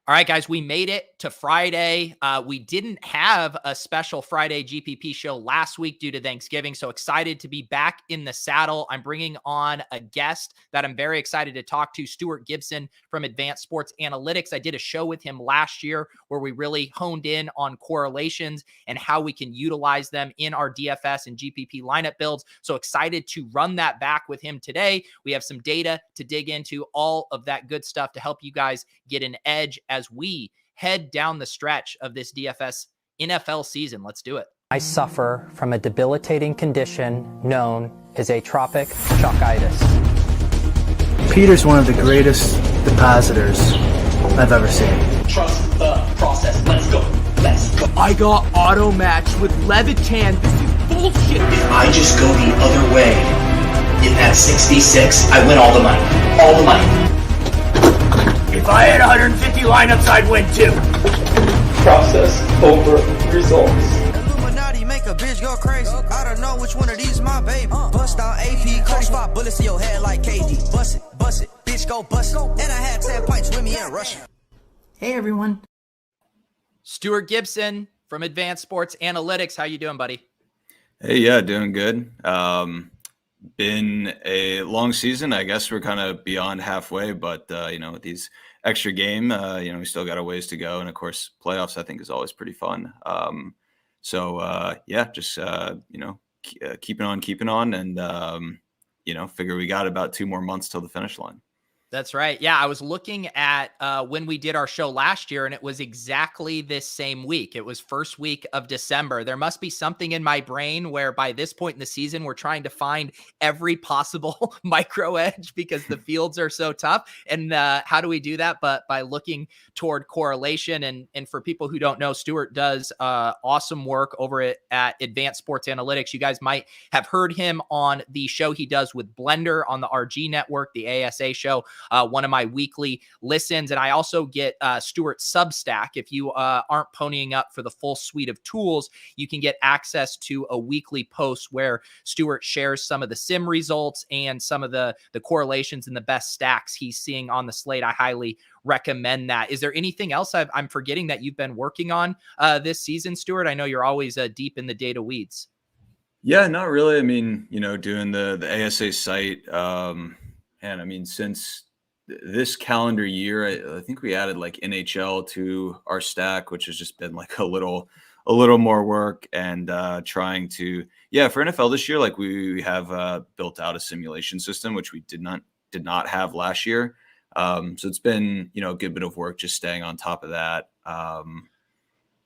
All right, guys, we made it to Friday. We didn't have a special Friday GPP show last week due to Thanksgiving, so excited to be back in the saddle. I'm bringing on a guest that I'm very excited to talk to, Stewart Gibson from Advanced Sports Analytics. I did a show with him last year where we really honed in on correlations and how we can utilize them in our DFS and GPP lineup builds. So excited to run that back with him today. We have some data to dig into, all of that good stuff to help you guys get an edge as we head down the stretch of this DFS NFL season. Let's do it. I suffer from a debilitating condition known as atrophic shockitis. Peter's one of the greatest depositors I've ever seen. Trust the process. Let's go. Let's go. I got auto matched with Levitan. This is bullshit. If I just go the other way in that 66, I win all the money. All the money. If I had 150 lineups, I'd win too. Process over results. Illuminati make a bitch go crazy. I don't know which one of these my baby. Bust out AP, 35 bullets in your head like KD. Bust it, bitch go bust it. And I had 10 pints with me in Russia. Hey everyone. Stewart Gibson from Advanced Sports Analytics. How you doing, buddy? Hey, yeah, doing good. Been a long season. I guess we're kind of beyond halfway, but with these extra game, we still got a ways to go. And of course, playoffs, I think, is always pretty fun. Just keeping on and figure we got about 2 more months till the finish line. That's right. Yeah, I was looking at when we did our show last year, and it was exactly this same week. It was first week of December. There must be something in my brain where by this point in the season, we're trying to find every possible micro edge because the fields are so tough. And how do we do that? But by looking toward correlation. And for people who don't know, Stewart does awesome work over at Advanced Sports Analytics. You guys might have heard him on the show he does with Blender on the RG Network, the ASA show. One of my weekly listens. And I also get Stewart's Substack. If you aren't ponying up for the full suite of tools, you can get access to a weekly post where Stewart shares some of the sim results and some of the correlations and the best stacks he's seeing on the slate. I highly recommend that. Is there anything else I'm forgetting that you've been working on this season, Stewart? I know you're always deep in the data weeds. Yeah, not really. I mean, doing the ASA site. And I mean, since this calendar year, I think we added like NHL to our stack, which has just been like a little more work and trying to, for NFL this year, like we have built out a simulation system, which we did not have last year. So it's been, a good bit of work just staying on top of that.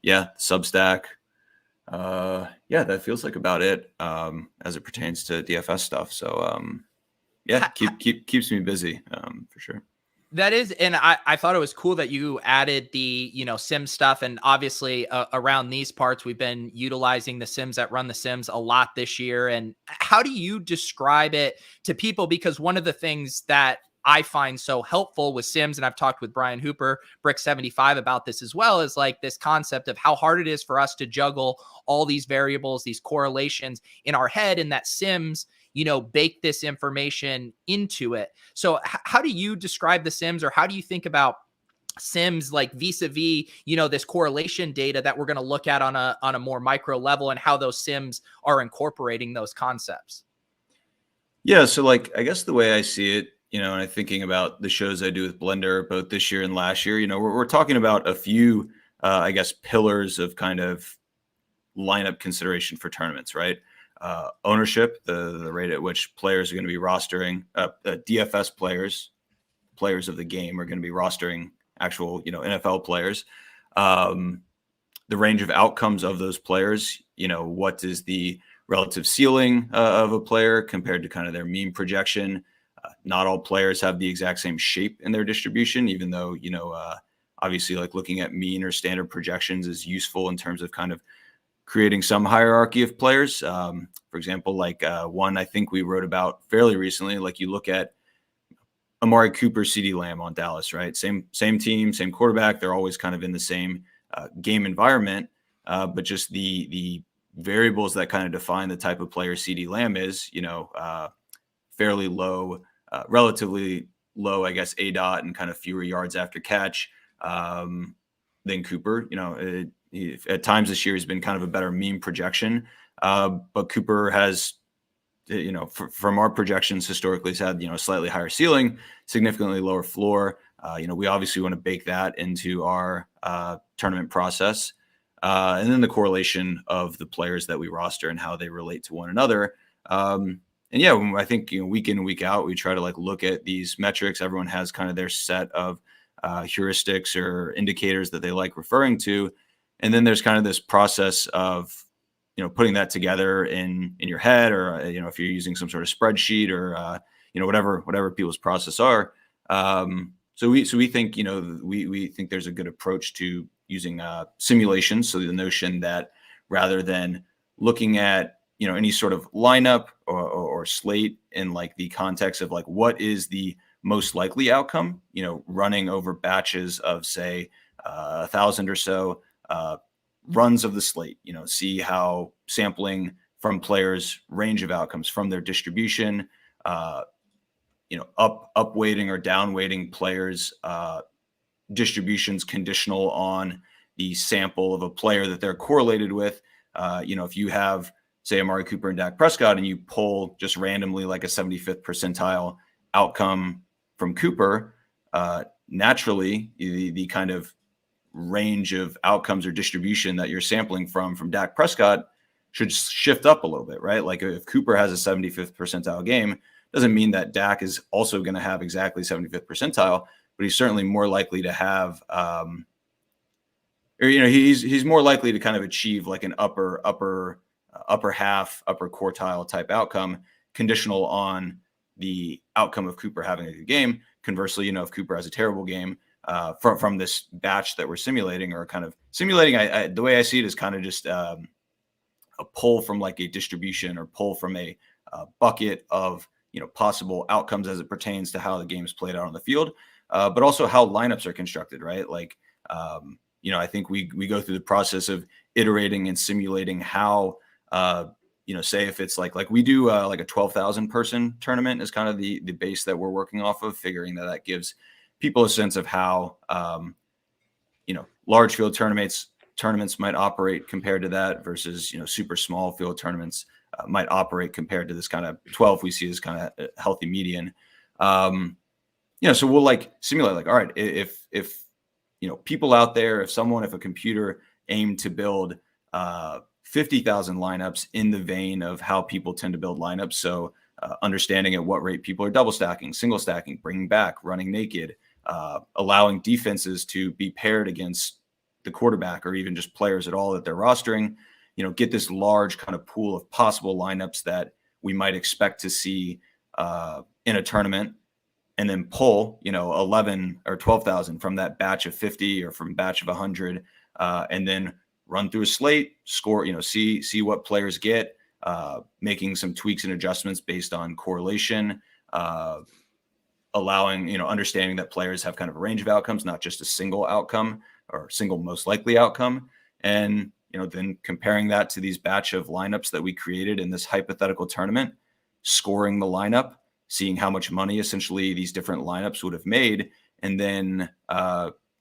Substack. That feels like about it as it pertains to DFS stuff. So keeps me busy for sure. That is, and I thought it was cool that you added the, sim stuff. And obviously around these parts, we've been utilizing the sims that run the sims a lot this year. And how do you describe it to people? Because one of the things that I find so helpful with sims, and I've talked with Brian Hooper, Brick75 about this as well, is like this concept of how hard it is for us to juggle all these variables, these correlations in our head, and that sims, bake this information into it. So how do you describe the sims, or how do you think about sims like vis-a-vis, this correlation data that we're going to look at on a more micro level, and how those sims are incorporating those concepts? Yeah. So like, I guess the way I see it, and I'm thinking about the shows I do with Blender, both this year and last year, we're talking about a few, pillars of kind of lineup consideration for tournaments, right? Ownership, the rate at which players are going to be rostering, DFS players of the game are going to be rostering actual, NFL players. The range of outcomes of those players, what is the relative ceiling of a player compared to kind of their mean projection. Not all players have the exact same shape in their distribution, even though, obviously like looking at mean or standard projections is useful in terms of kind of creating some hierarchy of players. For example, like one I think we wrote about fairly recently, like you look at Amari Cooper, CeeDee Lamb on Dallas, right? Same team, same quarterback. They're always kind of in the same game environment, but just the variables that kind of define the type of player CeeDee Lamb is, fairly low, relatively low, I guess, ADOT and kind of fewer yards after catch, than Cooper. At times this year he's been kind of a better mean projection, but Cooper has, from our projections historically, has had, a slightly higher ceiling, significantly lower floor. We obviously want to bake that into our tournament process. And then the correlation of the players that we roster and how they relate to one another. And yeah, I think, week in and week out, we try to look at these metrics. Everyone has kind of their set of heuristics or indicators that they like referring to. And then there's kind of this process of, putting that together in your head, or, if you're using some sort of spreadsheet or, whatever people's process are. So we think, we think there's a good approach to using simulations. So the notion that rather than looking at, any sort of lineup or slate in the context of what is the most likely outcome, running over batches of say 1,000 or so runs of the slate, see how sampling from players' range of outcomes from their distribution, up weighting or down weighting players' distributions conditional on the sample of a player that they're correlated with. If you have, say, Amari Cooper and Dak Prescott, and you pull just randomly a 75th percentile outcome from Cooper, naturally the kind of range of outcomes or distribution that you're sampling from Dak Prescott should shift up a little bit, right? If Cooper has a 75th percentile game, doesn't mean that Dak is also going to have exactly 75th percentile, but he's certainly more likely to have, he's more likely to kind of achieve an upper half, upper quartile type outcome, conditional on the outcome of Cooper having a good game. Conversely, if Cooper has a terrible game from this batch that we're simulating, or kind of simulating, the way I see it is kind of just a pull from a distribution, or pull from a bucket of possible outcomes as it pertains to how the game's played out on the field, but also how lineups are constructed, right? I think we go through the process of iterating and simulating how, say if it's like we do a 12,000 person tournament is kind of the base that we're working off of, figuring that gives people a sense of how, large field tournaments might operate compared to that versus, super small field tournaments might operate compared to this kind of 12 we see as kind of a healthy median. So we'll simulate all right, if people out there, if a computer aimed to build 50,000 lineups in the vein of how people tend to build lineups. So understanding at what rate people are double stacking, single stacking, bringing back, running naked, allowing defenses to be paired against the quarterback or even just players at all that they're rostering, get this large kind of pool of possible lineups that we might expect to see in a tournament, and then pull, 11 or 12,000 from that batch of 50 or from batch of 100, and then run through a slate, score, see what players get, making some tweaks and adjustments based on correlation, allowing, understanding that players have kind of a range of outcomes, not just a single outcome or single most likely outcome. And, then comparing that to these batch of lineups that we created in this hypothetical tournament, scoring the lineup, seeing how much money essentially these different lineups would have made. And then,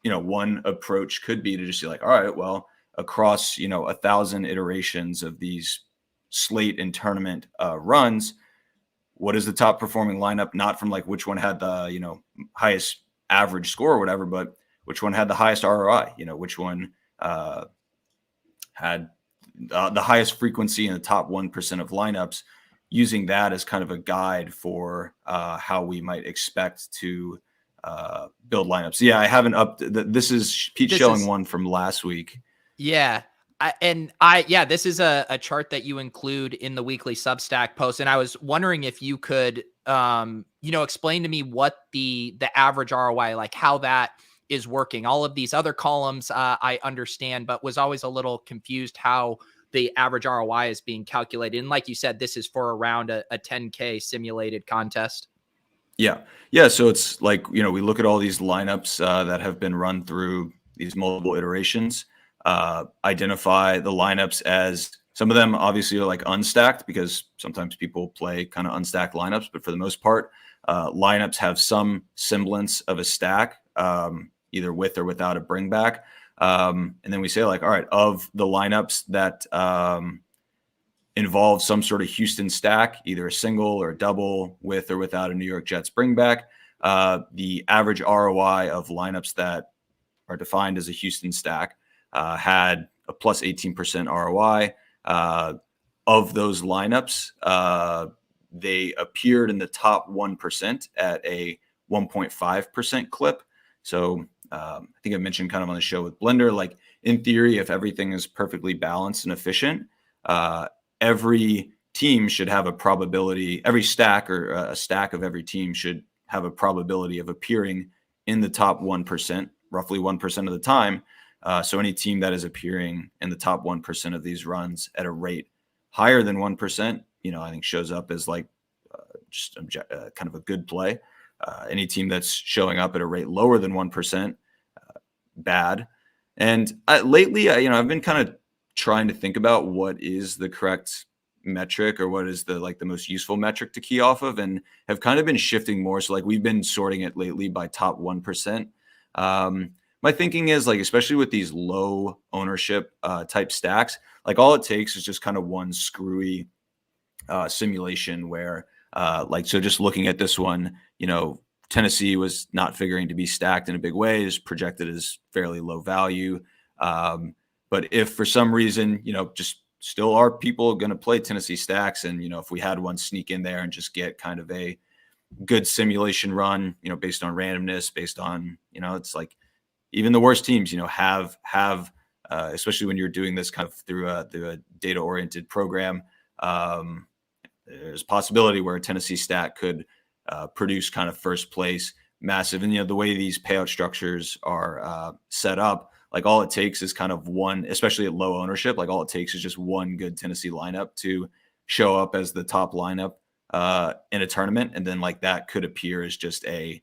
one approach could be to just be all right, well, across, 1,000 iterations of these slate and tournament runs, what is the top performing lineup? Not from which one had the, highest average score or whatever, but which one had the highest ROI, which one had the highest frequency in the top 1% of lineups, using that as kind of a guide for how we might expect to build lineups. Yeah, I haven't this is Pete showing one from last week. Yeah. This is a chart that you include in the weekly Substack post. And I was wondering if you could, explain to me what the average ROI, how that is working. All of these other columns, I understand, but was always a little confused how the average ROI is being calculated. And like you said, this is for around a 10K simulated contest. Yeah. Yeah. So it's we look at all these lineups that have been run through these multiple iterations, identify the lineups as some of them obviously are unstacked, because sometimes people play kind of unstacked lineups, but for the most part, lineups have some semblance of a stack. either with or without a bring back. And then we say like, all right, of the lineups that involve some sort of Houston stack, either a single or a double with or without a New York Jets bring back, the average ROI of lineups that are defined as a Houston stack had a plus 18% ROI. Of those lineups, they appeared in the top 1% at a 1.5% clip. So I think I mentioned kind of on the show with Blender, like in theory, if everything is perfectly balanced and efficient, every team should have a probability, every stack or a stack of every team should have a probability of appearing in the top 1%, roughly 1% of the time. So any team that is appearing in the top 1% of these runs at a rate higher than 1%, I think shows up as like kind of a good play. Any team that's showing up at a rate lower than 1%, bad. And lately, I've been kind of trying to think about what is the correct metric or what is the most useful metric to key off of, and have kind of been shifting more. So like we've been sorting it lately by top 1%. My thinking is like, especially with these low ownership type stacks, like all it takes is just kind of one screwy simulation where so just looking at this one, Tennessee was not figuring to be stacked in a big way, is projected as fairly low value. But if for some reason, just still are people going to play Tennessee stacks, and, if we had one sneak in there and just get kind of a good simulation run, based on randomness, based on, it's like even the worst teams, have especially when you're doing this kind of through a data oriented program, there's a possibility where a Tennessee stack could produce kind of first place massive. And, the way these payout structures are set up, like all it takes is kind of one, especially at low ownership, like all it takes is just one good Tennessee lineup to show up as the top lineup in a tournament. And then like that could appear as just a,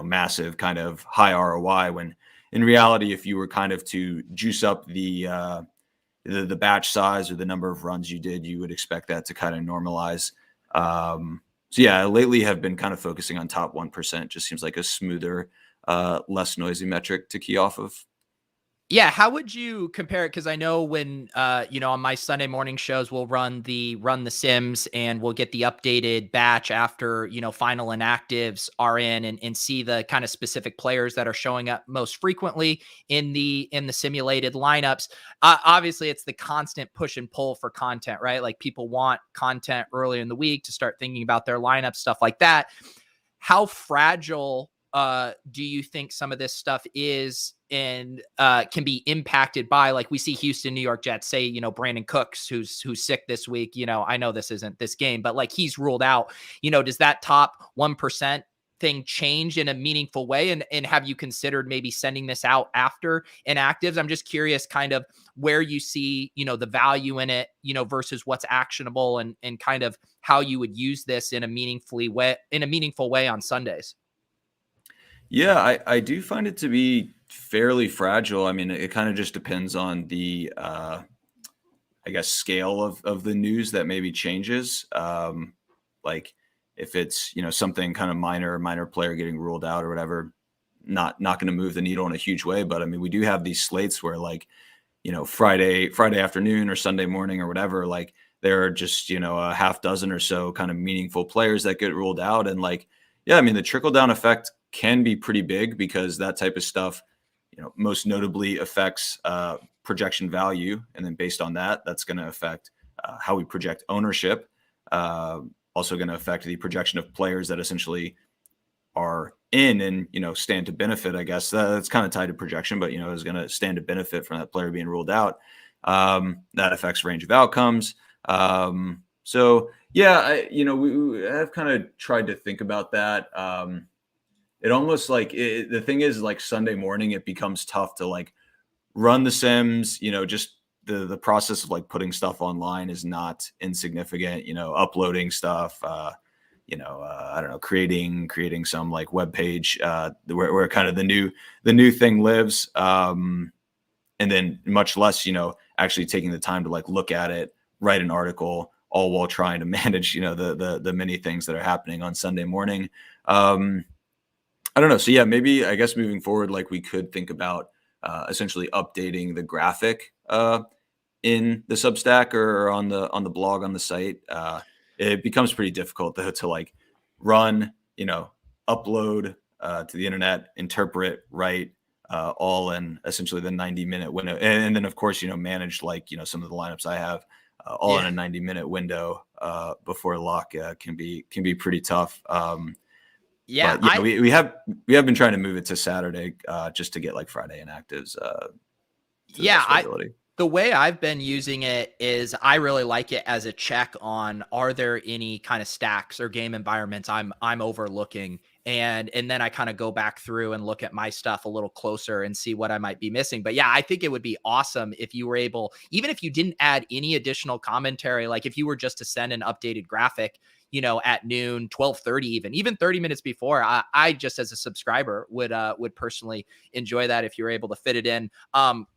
massive kind of high ROI, when in reality, if you were kind of to juice up the batch size or the number of runs you did, you would expect that to kind of normalize. So yeah, lately have been kind of focusing on top 1%. Just seems like a smoother, less noisy metric to key off of. Yeah, how would you compare it? Because I know when on my Sunday morning shows, we'll run the Sims, and we'll get the updated batch after final inactives are in, and see the kind of specific players that are showing up most frequently in the simulated lineups. Obviously, it's the constant push and pull for content, right? Like people want content early in the week to start thinking about their lineup, stuff like that. How fragile do you think some of this stuff is and can be impacted by, like we see Houston, New York Jets, say, Brandon Cooks, who's sick this week. I know this isn't this game, but like he's ruled out. Does that top 1% thing change in a meaningful way? And have you considered maybe sending this out after inactives? I'm just curious kind of where you see, the value in it, versus what's actionable, and kind of how you would use this in a meaningful way on Sundays. Yeah, I do find it to be fairly fragile. I mean, it kind of just depends on the, I guess, scale of the news that maybe changes. Like if it's, something kind of minor player getting ruled out or whatever, not going to move the needle in a huge way. But I mean, we do have these slates where like, Friday afternoon or Sunday morning or whatever, like there are just, a half dozen or so kind of meaningful players that get ruled out. And like, yeah, I mean, the trickle down effect can be pretty big, because that type of stuff, most notably affects projection value. And then based on that, that's going to affect how we project ownership. Also going to affect the projection of players that essentially are in and, stand to benefit, I guess. That's kind of tied to projection, but, is going to stand to benefit from that player being ruled out. That affects range of outcomes. So yeah, we have kind of tried to think about that. It almost like the thing is, like Sunday morning, it becomes tough to like run the Sims, just the process of like putting stuff online is not insignificant, uploading stuff, I don't know, creating some like web page where kind of the new thing lives. And then much less, actually taking the time to like look at it, write an article, all while trying to manage, the many things that are happening on Sunday morning. I don't know. So yeah, maybe I guess moving forward, like we could think about essentially updating the graphic in the Substack or on the blog on the site. It becomes pretty difficult though to like run, upload to the internet, interpret, write, all in essentially the 90-minute window, and then of course manage like some of the lineups I have all in a 90-minute window before lock can be pretty tough. Yeah, But yeah, we have been trying to move it to Saturday just to get like Friday inactives to the best of our ability. The way I've been using it is I really like it as a check on, are there any kind of stacks or game environments I'm overlooking, and then I kind of go back through and look at my stuff a little closer and see what I might be missing. But yeah, I think it would be awesome if you were able, even if you didn't add any additional commentary, like if you were just to send an updated graphic, at noon, 12:30, even 30 minutes before, I just as a subscriber would personally enjoy that if you're able to fit it in.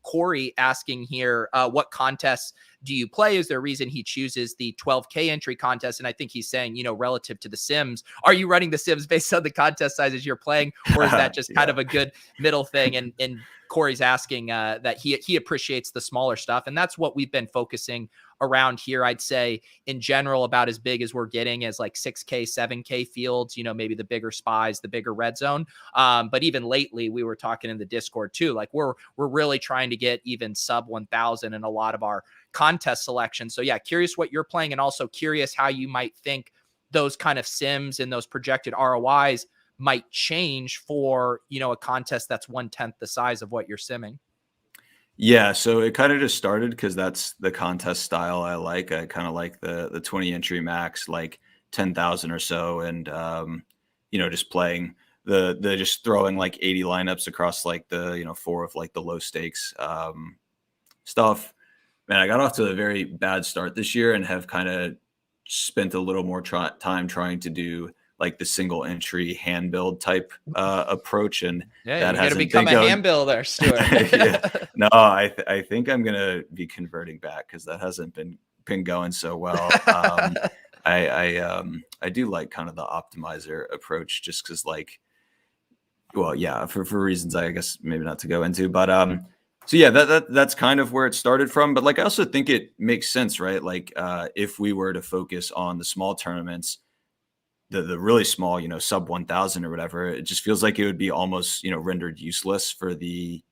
Corey asking here, what contests do you play? Is there a reason he chooses the 12K entry contest? And I think he's saying, relative to the Sims, are you running the Sims based on the contest sizes you're playing, or is that just kind of a good middle thing? And Corey's asking that he appreciates the smaller stuff, and that's what we've been focusing around here. I'd say in general, about as big as we're getting as like 6K, 7K fields, maybe the bigger spies, the bigger red zone. But even lately, we were talking in the Discord too, like we're really trying to get even sub 1,000 in a lot of our contest selection. So yeah, curious what you're playing, and also curious how you might think those kind of Sims and those projected ROIs might change for, a contest that's 1/10 the size of what you're simming. Yeah, so it kind of just started because that's the contest style I like. I kind of like the 20 entry max, like 10,000 or so, and just playing the just throwing like 80 lineups across like the 4 of like the low stakes stuff. Man, I got off to a very bad start this year and have kind of spent a little more time trying to do like the single entry hand build type approach, and that you got to become a hand builder, Stewart. Yeah. No, I think I'm gonna be converting back because that hasn't been going so well. I do like kind of the optimizer approach just because for reasons I guess maybe not to go into, but so yeah, that's kind of where it started from. But like I also think it makes sense, right? Like if we were to focus on the small tournaments, the really small, sub 1,000 or whatever, it just feels like it would be almost, rendered useless for the,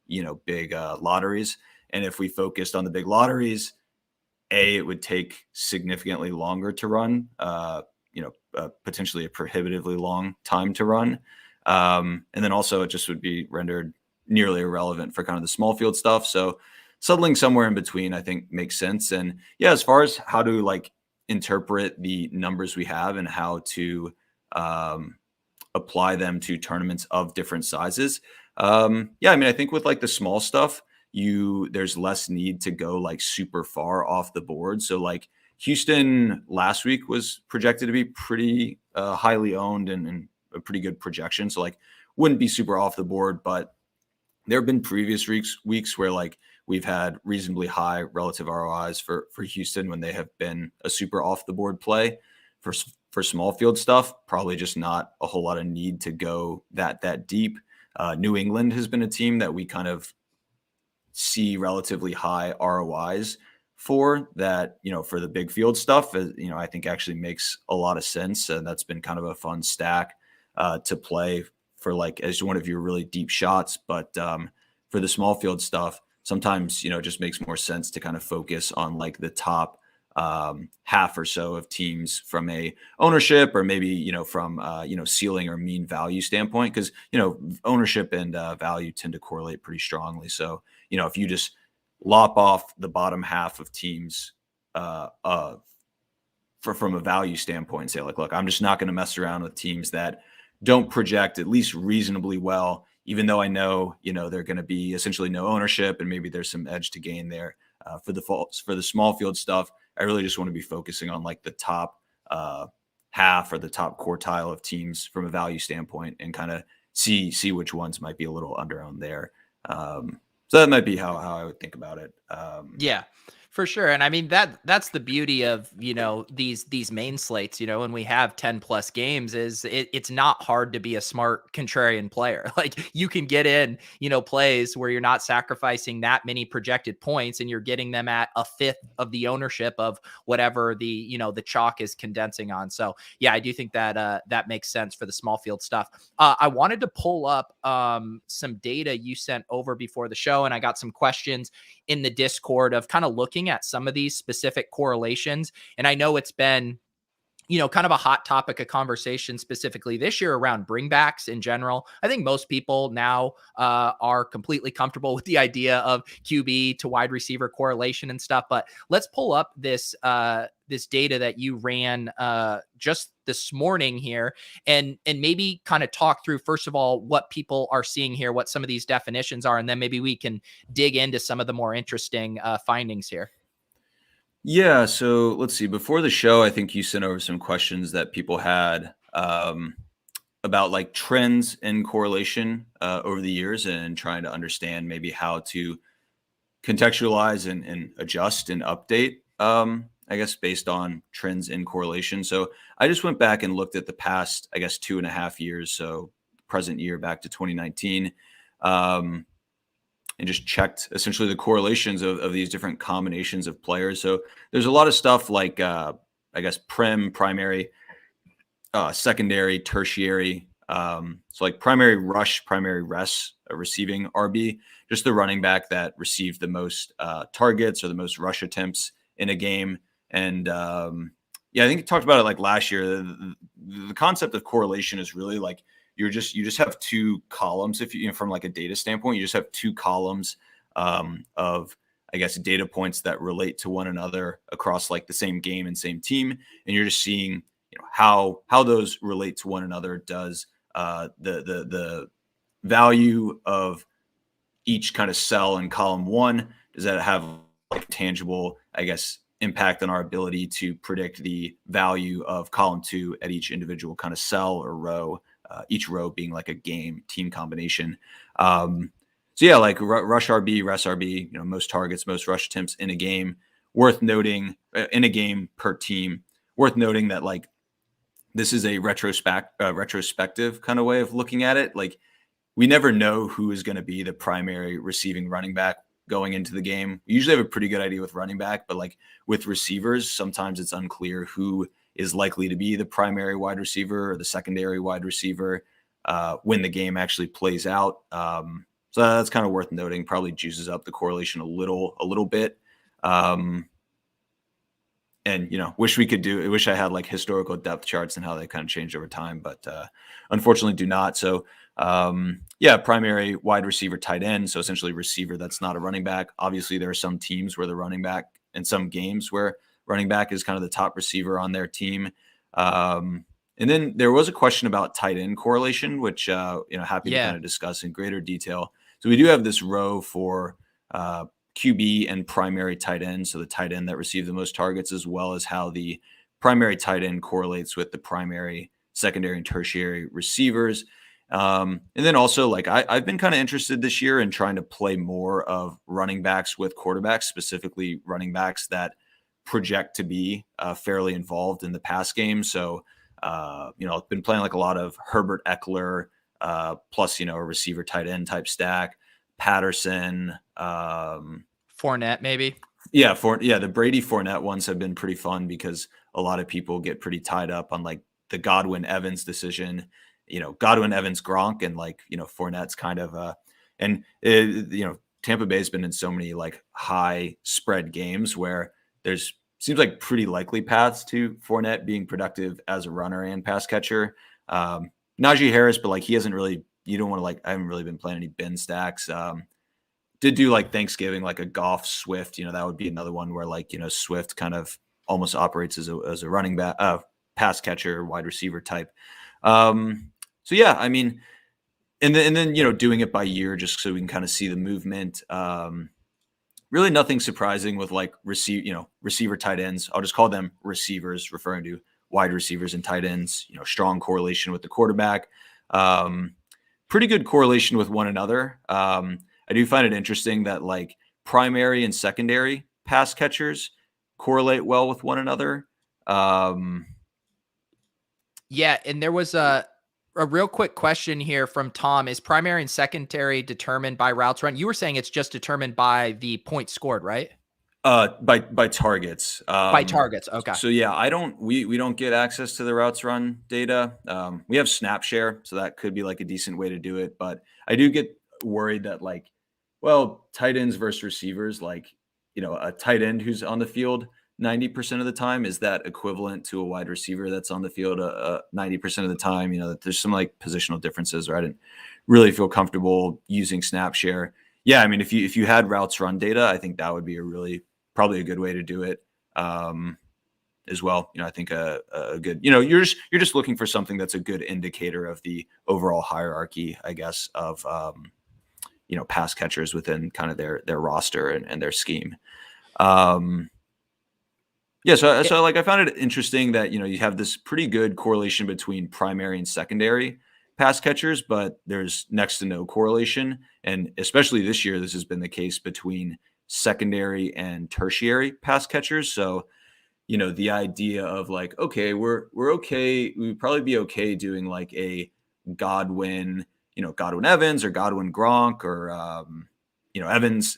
big lotteries. And if we focused on the big lotteries, it would take significantly longer to run, potentially a prohibitively long time to run. And then also it just would be rendered nearly irrelevant for kind of the small field stuff. So settling somewhere in between, I think makes sense. And yeah, as far as how to like interpret the numbers we have and how to apply them to tournaments of different sizes. I think with like the small stuff, there's less need to go like super far off the board. So like Houston last week was projected to be pretty highly owned and a pretty good projection. So like wouldn't be super off the board, but there have been previous weeks where like we've had reasonably high relative ROIs for Houston when they have been a super off the board play. For small field stuff, probably just not a whole lot of need to go that deep. New England has been a team that we kind of see relatively high ROIs for that, for the big field stuff, I think actually makes a lot of sense. And that's been kind of a fun stack to play for like as one of your really deep shots. But for the small field stuff, sometimes, it just makes more sense to kind of focus on like the top half or so of teams from a ownership or maybe, from, ceiling or mean value standpoint. Cause, ownership and value tend to correlate pretty strongly. So, if you just lop off the bottom half of teams from a value standpoint, say like, look, I'm just not going to mess around with teams that don't project at least reasonably well, even though I know, they're going to be essentially no ownership and maybe there's some edge to gain there. For the small field stuff, I really just want to be focusing on like the top half or the top quartile of teams from a value standpoint and kind of see which ones might be a little under owned there. So that might be how I would think about it. Yeah. For sure. And I mean that's the beauty of, these main slates, when we have 10 plus games is it's not hard to be a smart contrarian player. Like you can get in, plays where you're not sacrificing that many projected points and you're getting them at a fifth of the ownership of whatever the chalk is condensing on. So yeah, I do think that that makes sense for the small field stuff. I wanted to pull up some data you sent over before the show, and I got some questions in the Discord of kind of looking at some of these specific correlations. And I know it's been, kind of a hot topic of conversation specifically this year around bringbacks in general. I think most people now are completely comfortable with the idea of QB to wide receiver correlation and stuff. But let's pull up this data that you ran just this morning here, and maybe kind of talk through, first of all, what people are seeing here, what some of these definitions are, and then maybe we can dig into some of the more interesting findings here. Yeah, so let's see. Before the show, I think you sent over some questions that people had about like trends in correlation over the years, and trying to understand maybe how to contextualize and adjust and update, I guess, based on trends in correlation. So I just went back and looked at the past, I guess, 2.5 years. So present year back to 2019. And just checked essentially the correlations of these different combinations of players. So there's a lot of stuff like, I guess, primary, secondary, tertiary. So like primary rush, primary res, receiving RB, just the running back that received the most targets or the most rush attempts in a game. And yeah, I think you talked about it like last year. The concept of correlation is really like, you just have two columns. If you, from like a data standpoint, you just have two columns of, I guess, data points that relate to one another across like the same game and same team, and you're just seeing how those relate to one another. Does the value of each kind of cell in column one, does that have like tangible, I guess, impact on our ability to predict the value of column two at each individual kind of cell or row? Each row being like a game team combination. So yeah, like rush RB, res RB, most targets, most rush attempts in a game. Worth noting in a game per team. Worth noting that like this is a retrospective kind of way of looking at it. Like we never know who is going to be the primary receiving running back going into the game. We usually have a pretty good idea with running back, but like with receivers, sometimes it's unclear who is likely to be the primary wide receiver or the secondary wide receiver when the game actually plays out. So that's kind of worth noting. Probably juices up the correlation a little bit. And wish I had like historical depth charts and how they kind of changed over time, but unfortunately do not. So yeah, primary wide receiver, tight end. So essentially receiver that's not a running back. Obviously there are some teams where the running back, and some games where running back is kind of the top receiver on their team. And then there was a question about tight end correlation, which, happy to kind of discuss in greater detail. So we do have this row for QB and primary tight end. So the tight end that received the most targets, as well as how the primary tight end correlates with the primary, secondary, and tertiary receivers. And then also like I've been kind of interested this year in trying to play more of running backs with quarterbacks, specifically running backs that project to be fairly involved in the pass game. So, I've been playing like a lot of Herbert Eckler, plus, a receiver tight end type stack, Patterson, Fournette, maybe. Yeah. The Brady Fournette ones have been pretty fun because a lot of people get pretty tied up on like the Godwin Evans decision, Godwin Evans Gronk, and like, Fournette's kind of, Tampa Bay has been in so many like high spread games where there's seems like pretty likely paths to Fournette being productive as a runner and pass catcher. Najee Harris, but like he hasn't really, I haven't really been playing any bin stacks. Did do like Thanksgiving, like a Goff Swift, that would be another one where like, Swift kind of almost operates as a running back, pass catcher, wide receiver type. So yeah, I mean, and then, doing it by year just so we can kind of see the movement. Really nothing surprising with like receiver tight ends. I'll just call them receivers, referring to wide receivers and tight ends, strong correlation with the quarterback. Pretty good correlation with one another. I do find it interesting that like primary and secondary pass catchers correlate well with one another. Yeah, and there was a real quick question here from Tom. Is primary and secondary determined by routes run? You were saying it's just determined by the points scored, right? By targets. By targets. Okay. So yeah, we don't get access to the routes run data. We have snap share, so that could be like a decent way to do it. But I do get worried that like, well, tight ends versus receivers, like, a tight end who's on the field 90% of the time, is that equivalent to a wide receiver that's on the field 90% of the time? That there's some like positional differences, or I didn't really feel comfortable using snap share. Yeah, I mean, if you had routes run data, I think that would be probably a good way to do it as well. I think a good, you're just looking for something that's a good indicator of the overall hierarchy, I guess, of pass catchers within kind of their roster and their scheme. So like I found it interesting that you have this pretty good correlation between primary and secondary pass catchers, but there's next to no correlation, and especially this year, this has been the case between secondary and tertiary pass catchers. So, the idea of like, okay, we're okay, we'd probably be okay doing like a Godwin, Godwin Evans or Godwin Gronk or Evans,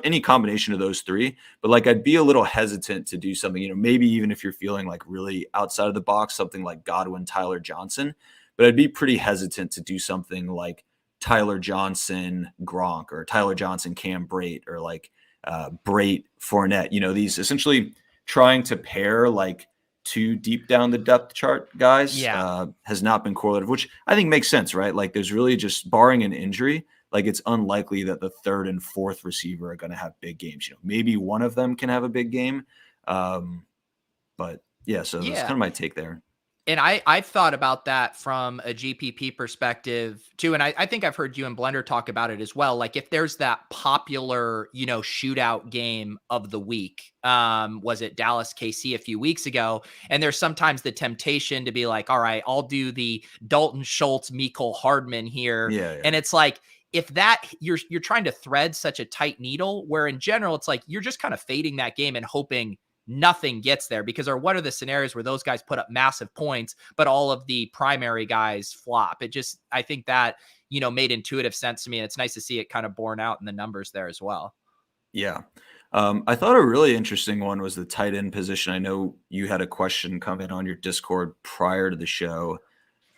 any combination of those three. But like, I'd be a little hesitant to do something, maybe even if you're feeling like really outside of the box, something like Godwin, Tyler Johnson. But I'd be pretty hesitant to do something like Tyler Johnson, Gronk, or Tyler Johnson, Cam Brate, or like Brate, Fournette. These essentially trying to pair like two deep down the depth chart guys has not been correlative, which I think makes sense, right? Like, there's really, just barring an injury, like it's unlikely that the third and fourth receiver are going to have big games. Maybe one of them can have a big game. But yeah, so that's kind of my take there. And I've thought about that from a GPP perspective too. And I think I've heard you and Blender talk about it as well. Like, if there's that popular, shootout game of the week, was it Dallas KC a few weeks ago? And there's sometimes the temptation to be like, all right, I'll do the Dalton Schultz, Mecole Hardman here. Yeah. And it's like, if that you're trying to thread such a tight needle, where in general, it's like, you're just kind of fading that game and hoping nothing gets there, because what are the scenarios where those guys put up massive points, but all of the primary guys flop? I think that, made intuitive sense to me. And it's nice to see it kind of borne out in the numbers there as well. Yeah. I thought a really interesting one was the tight end position. I know you had a question come in on your Discord prior to the show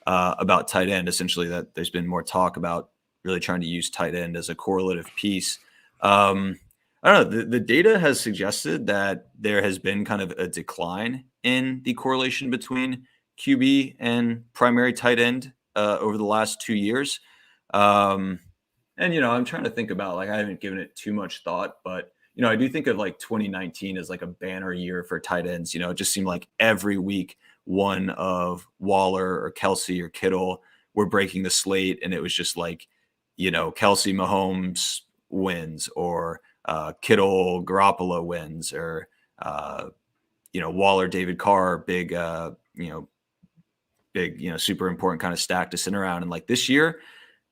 about tight end, essentially, that there's been more talk about really trying to use tight end as a correlative piece. I don't know. The data has suggested that there has been kind of a decline in the correlation between QB and primary tight end over the last 2 years. And, I'm trying to think about, like, I haven't given it too much thought, but, I do think of like 2019 as like a banner year for tight ends. It just seemed like every week one of Waller or Kelsey or Kittle were breaking the slate. And it was just like, Kelsey Mahomes wins, or Kittle Garoppolo wins, or Waller David Carr, big super important kind of stack to sit around. And like this year,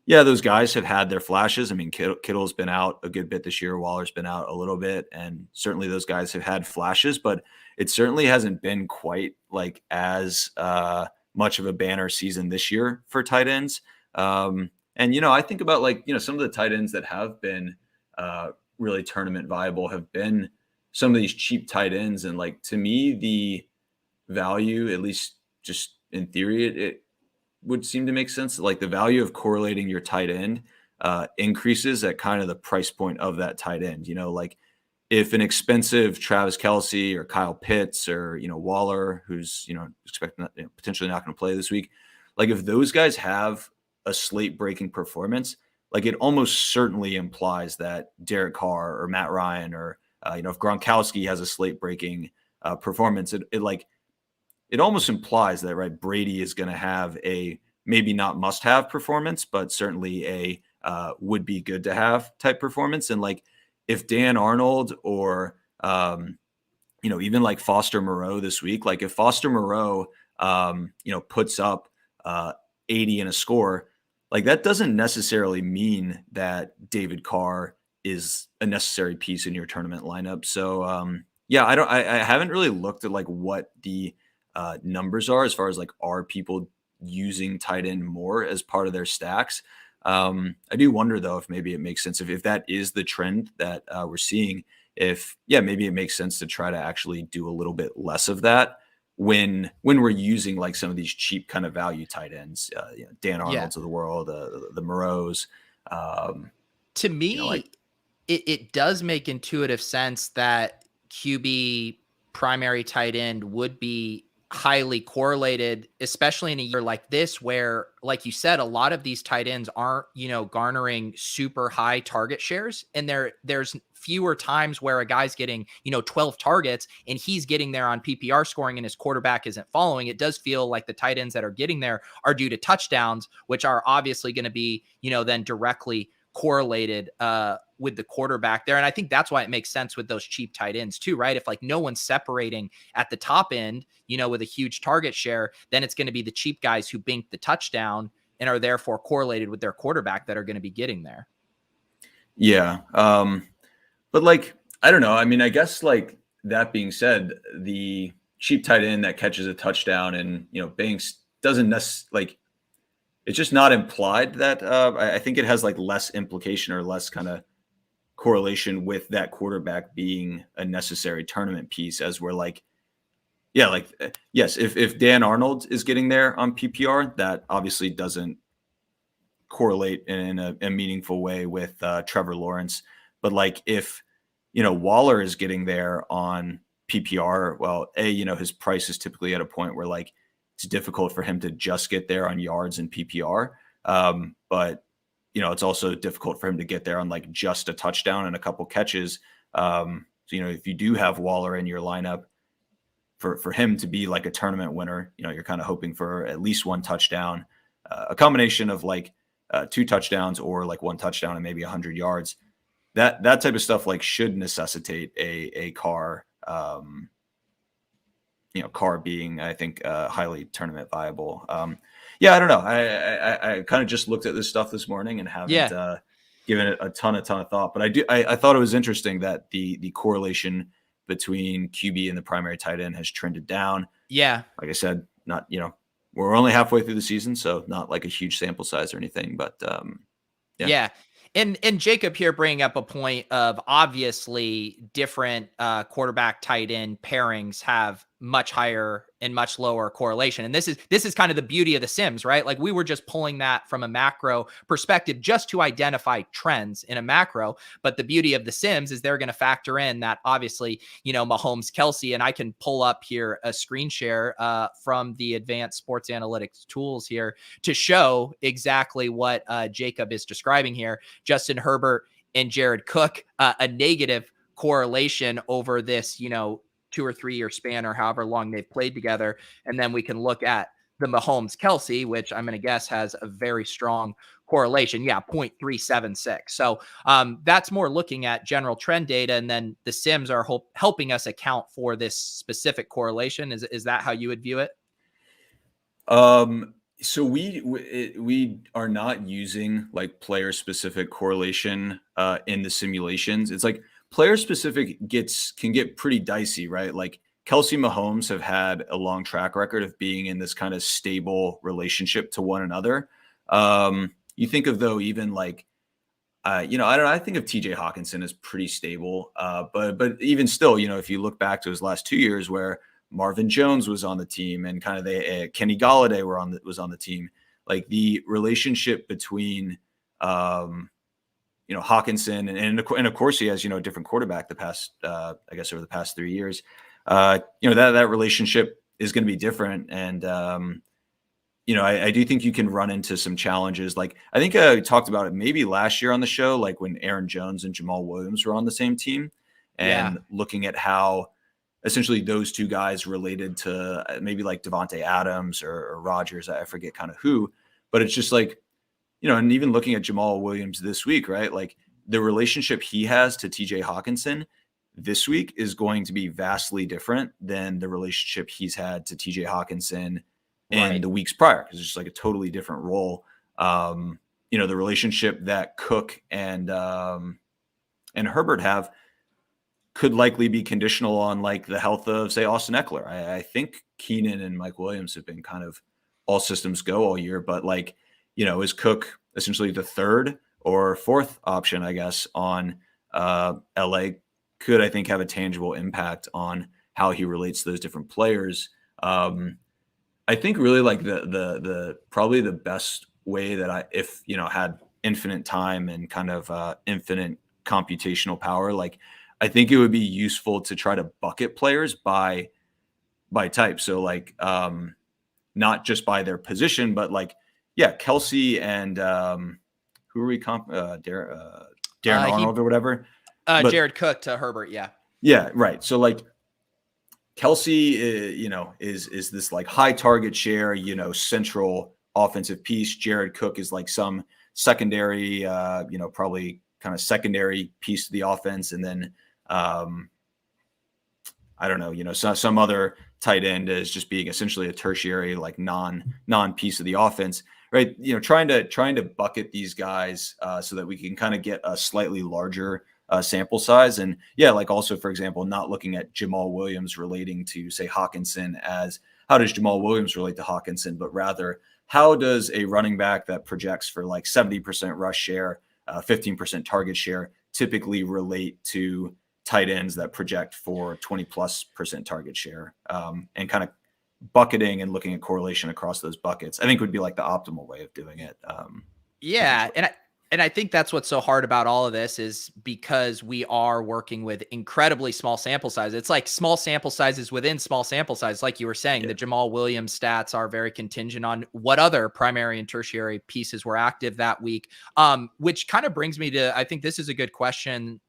those guys have had their flashes. I mean, Kittle's been out a good bit this year, Waller's been out a little bit, and certainly those guys have had flashes, but it certainly hasn't been quite like as much of a banner season this year for tight ends. And I think about like some of the tight ends that have been really tournament viable have been some of these cheap tight ends. And like, to me, the value, at least just in theory, it would seem to make sense. Like, the value of correlating your tight end increases at kind of the price point of that tight end. Like, if an expensive Travis Kelce or Kyle Pitts or, Waller, who's, expecting potentially not going to play this week, like if those guys have a slate breaking performance, like it almost certainly implies that Derek Carr or Matt Ryan or, if Gronkowski has a slate breaking performance, it almost implies that, right, Brady is going to have a maybe not must have performance, but certainly a would be good to have type performance. And like, if Dan Arnold or, even like Foster Moreau this week, like if Foster Moreau, puts up 80 in a score, like that doesn't necessarily mean that David Carr is a necessary piece in your tournament lineup. So yeah, I haven't really looked at like what the numbers are as far as like are people using tight end more as part of their stacks. I do wonder though if maybe it makes sense if that is the trend that we're seeing. If maybe it makes sense to try to actually do a little bit less of that when we're using like some of these cheap kind of value tight ends, Dan Arnold's of the world, the Moreaus. To me, it does make intuitive sense that QB primary tight end would be highly correlated, especially in a year like this, where, like you said, a lot of these tight ends aren't, garnering super high target shares. And there's fewer times where a guy's getting, 12 targets and he's getting there on PPR scoring and his quarterback isn't following. It does feel like the tight ends that are getting there are due to touchdowns, which are obviously going to be, then directly correlated with the quarterback there. And I think that's why it makes sense with those cheap tight ends too, right? If like no one's separating at the top end, with a huge target share, then it's going to be the cheap guys who bink the touchdown and are therefore correlated with their quarterback that are going to be getting there. Yeah. But like, I don't know. I mean, I guess like that being said, the cheap tight end that catches a touchdown and, banks doesn't necessarily like, it's just not implied that I think it has like less implication or less kind of correlation with that quarterback being a necessary tournament piece as we're like, yes, if Dan Arnold is getting there on PPR, that obviously doesn't correlate in a meaningful way with Trevor Lawrence. But like if, Waller is getting there on PPR, well, his price is typically at a point where like it's difficult for him to just get there on yards and PPR. But, it's also difficult for him to get there on like just a touchdown and a couple catches. So, if you do have Waller in your lineup for him to be like a tournament winner, you're kind of hoping for at least one touchdown, a combination of like 2 touchdowns or like 1 touchdown and maybe 100 yards. That type of stuff like should necessitate a Carr, Carr being, I think, highly tournament viable. I don't know. I kind of just looked at this stuff this morning and haven't given it a ton of thought. But I thought it was interesting that the correlation between QB and the primary tight end has trended down. Yeah. Like I said, not, we're only halfway through the season, so not like a huge sample size or anything, but yeah. And Jacob here bringing up a point of obviously different quarterback tight end pairings have much higher and much lower correlation. And this is kind of the beauty of the Sims, right? Like we were just pulling that from a macro perspective just to identify trends in a macro. But the beauty of the Sims is they're going to factor in that obviously, Mahomes, Kelsey, and I can pull up here a screen share from the advanced sports analytics tools here to show exactly what Jacob is describing here. Justin Herbert and Jared Cook, a negative correlation over this, 2 or 3 year span or however long they've played together. And then we can look at the Mahomes Kelsey, which I'm going to guess has a very strong correlation. 0.376. So that's more looking at general trend data. And then the Sims are helping us account for this specific correlation. Is that how you would view it? So we are not using like player specific correlation in the simulations. It's like player specific can get pretty dicey, right? Like Kelsey, Mahomes have had a long track record of being in this kind of stable relationship to one another. You think of though, even like, I don't know, I think of TJ Hawkinson as pretty stable. But even still, if you look back to his last 2 years where Marvin Jones was on the team and kind of Kenny Golladay was on the team, like the relationship between, Hawkinson and of course he has, a different quarterback the past, I guess over the past 3 years, that relationship is going to be different. And, I do think you can run into some challenges. Like I think I talked about it maybe last year on the show, like when Aaron Jones and Jamal Williams were on the same team and looking at how essentially those two guys related to maybe like Devontae Adams or Rodgers, I forget kind of who, but it's just like, and even looking at Jamal Williams this week, right? Like the relationship he has to TJ Hawkinson this week is going to be vastly different than the relationship he's had to TJ Hawkinson in the weeks prior. Cause it's just like a totally different role. The relationship that Cook and and Herbert have could likely be conditional on like the health of, say, Austin Eckler. I think Keenan and Mike Williams have been kind of all systems go all year, but like, is Cook essentially the third or fourth option, I guess, on LA could, I think, have a tangible impact on how he relates to those different players. I think really like the probably the best way that if had infinite time and kind of infinite computational power, like I think it would be useful to try to bucket players by type. So like not just by their position, but like, yeah, Kelsey and who are we Darren Arnold or whatever. Jared Cook to Herbert. Yeah. Yeah. Right. So like Kelsey, is this like high target share, central offensive piece. Jared Cook is like some secondary, probably kind of secondary piece of the offense. And then, I don't know, some other tight end is just being essentially a tertiary, like non piece of the offense, right? Trying to bucket these guys so that we can kind of get a slightly larger sample size. And yeah, like also, for example, not looking at Jamal Williams relating to, say, Hawkinson as how does Jamal Williams relate to Hawkinson, but rather how does a running back that projects for like 70% rush share, 15% target share typically relate to tight ends that project for 20+% target share, and kind of bucketing and looking at correlation across those buckets, I think would be like the optimal way of doing it. Yeah. And I think that's what's so hard about all of this is because we are working with incredibly small sample sizes. It's like small sample sizes within small sample size. Like you were saying, the Jamal Williams stats are very contingent on what other primary and tertiary pieces were active that week. Which kind of brings me to, I think this is a good question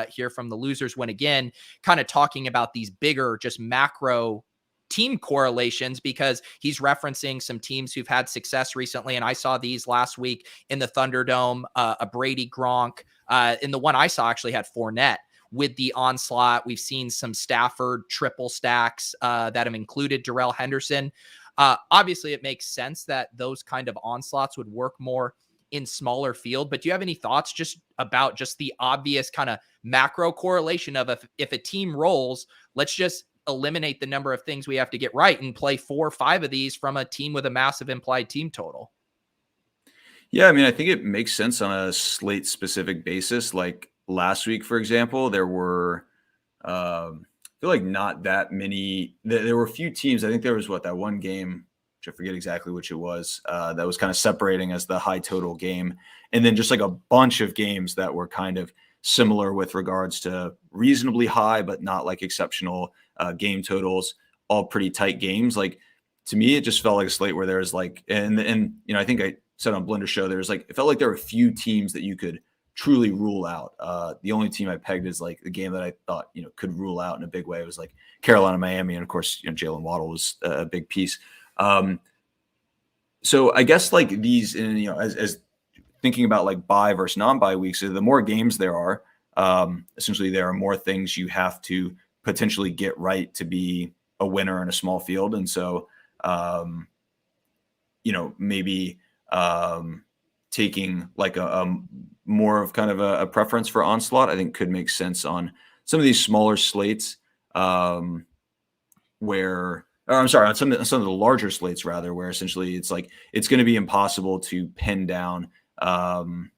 here from the Losers Win Again, kind of talking about these bigger, just macro team correlations, because he's referencing some teams who've had success recently. And I saw these last week in the Thunderdome, a Brady Gronk, and the one I saw actually had Fournette with the onslaught. We've seen some Stafford triple stacks that have included Darrell Henderson. Obviously it makes sense that those kind of onslaughts would work more in smaller field, but do you have any thoughts just about just the obvious kind of macro correlation of if a team rolls, let's just eliminate the number of things we have to get right and play 4 or 5 of these from a team with a massive implied team total? Yeah, I mean, I think it makes sense on a slate specific basis. Like last week, for example, there were, I feel like not that many, there were a few teams. I think there was that one game, which I forget exactly which it was, that was kind of separating as the high total game. And then just like a bunch of games that were kind of similar with regards to reasonably high, but not like exceptional game totals, all pretty tight games. Like to me, it just felt like a slate where there's like, and I think I said on Blender Show, there's like, it felt like there were a few teams that you could truly rule out. The only team I pegged is like the game that I thought, could rule out in a big way. It was like Carolina, Miami. And of course, Jalen Waddle was a big piece. So I guess like these, as thinking about like bye versus non-bye weeks, so the more games there are, essentially there are more things you have to potentially get right to be a winner in a small field. And so, maybe taking like a more of kind of a preference for onslaught, I think could make sense on some of these smaller slates, on some of the larger slates rather, where essentially it's like, it's going to be impossible to pin down, the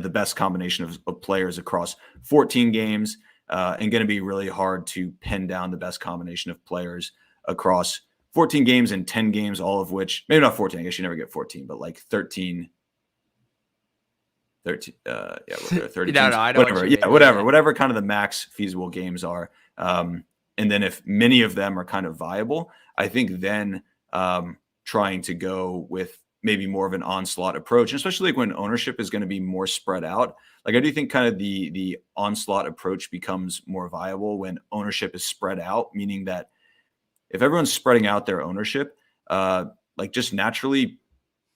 best combination of players across 14 games, and going to be really hard to pin down the best combination of players across 14 games and 10 games, all of which, maybe not 14, I guess you never get 14, but like 13, 30 No, I don't whatever, whatever kind of the max feasible games are. And then if many of them are kind of viable, I think then trying to go with maybe more of an onslaught approach, and especially like when ownership is going to be more spread out. Like I do think kind of the onslaught approach becomes more viable when ownership is spread out, meaning that if everyone's spreading out their ownership, like just naturally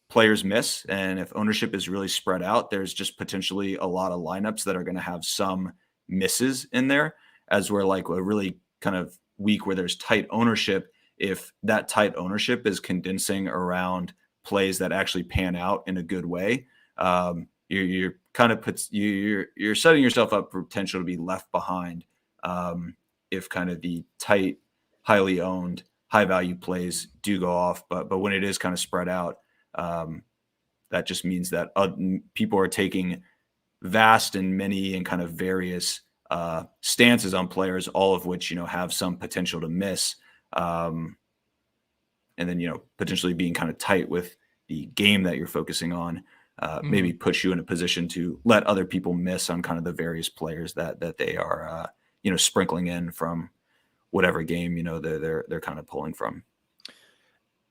players miss. And if ownership is really spread out, there's just potentially a lot of lineups that are going to have some misses in there, as we're like a really kind of week where there's tight ownership. If that tight ownership is condensing around plays that actually pan out in a good way, you're kind of you're setting yourself up for potential to be left behind if kind of the tight, highly owned, high value plays do go off. But when it is kind of spread out, that just means that people are taking vast and many and kind of various stances on players, all of which, have some potential to miss. And then, potentially being kind of tight with the game that you're focusing on, maybe puts you in a position to let other people miss on kind of the various players that they are, sprinkling in from whatever game, they're kind of pulling from.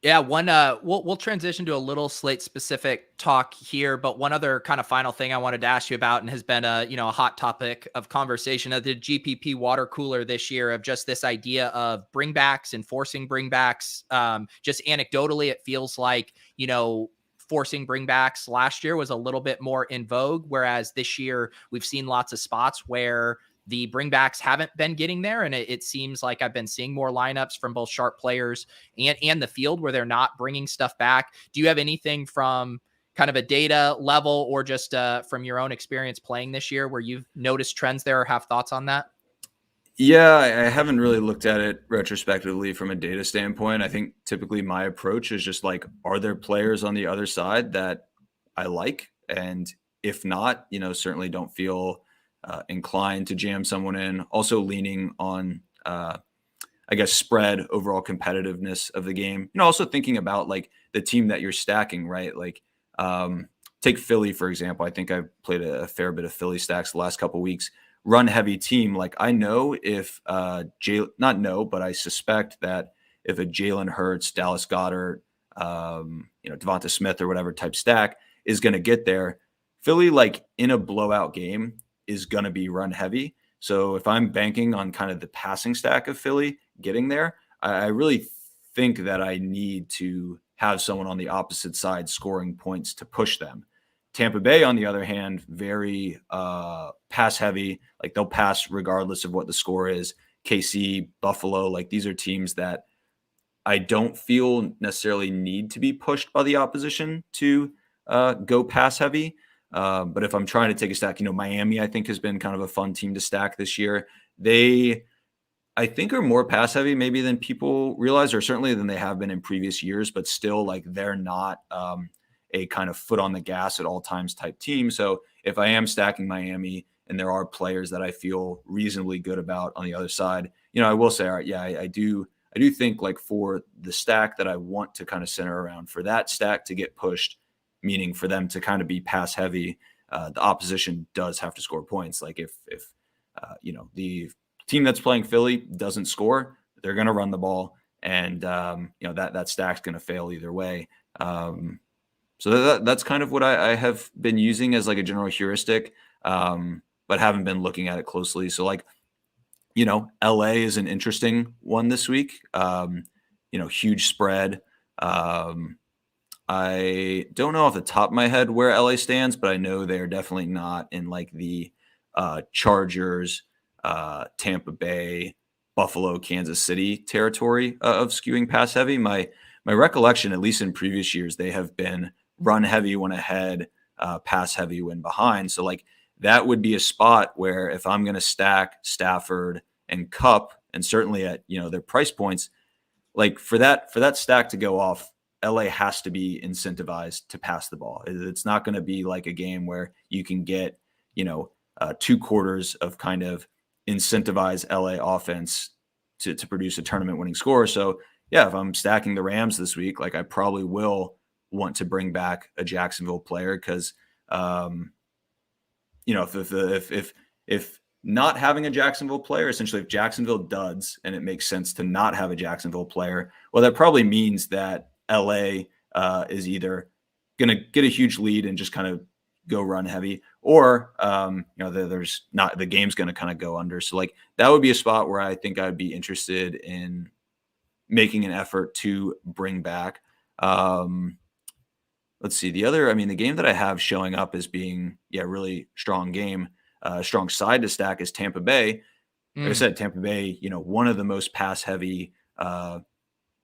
Yeah, we'll transition to a little slate specific talk here, but one other kind of final thing I wanted to ask you about, and has been a hot topic of conversation of the GPP water cooler this year, of just this idea of bringbacks and forcing bringbacks. Just anecdotally, it feels like, forcing bringbacks last year was a little bit more in vogue, whereas this year we've seen lots of spots where the bringbacks haven't been getting there. And it seems like I've been seeing more lineups from both sharp players and the field where they're not bringing stuff back. Do you have anything from kind of a data level or just from your own experience playing this year where you've noticed trends there or have thoughts on that? Yeah, I haven't really looked at it retrospectively from a data standpoint. I think typically my approach is just like, are there players on the other side that I like? And if not, certainly don't feel inclined to jam someone in. Also leaning on, spread, overall competitiveness of the game. Also thinking about like the team that you're stacking, right? Like take Philly, for example. I think I've played a fair bit of Philly stacks the last couple of weeks. Run heavy team. Like I know if but I suspect that if a Jalen Hurts, Dallas Goedert, Devonta Smith or whatever type stack is going to get there, Philly, like in a blowout game, is going to be run heavy. So if I'm banking on kind of the passing stack of Philly getting there, I really think that I need to have someone on the opposite side scoring points to push them. Tampa Bay, on the other hand, very pass heavy. Like they'll pass regardless of what the score is. KC, Buffalo, like these are teams that I don't feel necessarily need to be pushed by the opposition to go pass heavy. But if I'm trying to take a stack, Miami, I think has been kind of a fun team to stack this year. They, I think, are more pass heavy maybe than people realize, or certainly than they have been in previous years, but still like they're not a kind of foot on the gas at all times type team. So if I am stacking Miami and there are players that I feel reasonably good about on the other side, I will say, all right, yeah, I do think like for the stack that I want to kind of center around, for that stack to get pushed, meaning for them to kind of be pass heavy, the opposition does have to score points. Like if the team that's playing Philly doesn't score, they're going to run the ball, and that stack's going to fail either way. So that's kind of what I have been using as like a general heuristic, but haven't been looking at it closely. So like, LA is an interesting one this week. Huge spread. I don't know off the top of my head where LA stands, but I know they're definitely not in like the Chargers, Tampa Bay, Buffalo, Kansas City territory of skewing pass heavy. My recollection, at least in previous years, they have been run heavy when ahead, pass heavy when behind. So like that would be a spot where if I'm going to stack Stafford and Kupp, and certainly at their price points, like for that stack to go off, LA has to be incentivized to pass the ball. It's not going to be like a game where you can get 2 quarters of kind of incentivized LA offense to produce a tournament winning score. So yeah, if I'm stacking the Rams this week, like I probably will want to bring back a Jacksonville player because, if not having a Jacksonville player, essentially if Jacksonville duds and it makes sense to not have a Jacksonville player, well, that probably means that LA is either going to get a huge lead and just kind of go run heavy, or there's not, the game's going to kind of go under. So like that would be a spot where I think I'd be interested in making an effort to bring back. Let's see, the game that I have showing up as being really strong game, strong side to stack is Tampa Bay. Like I said, Tampa Bay, one of the most pass heavy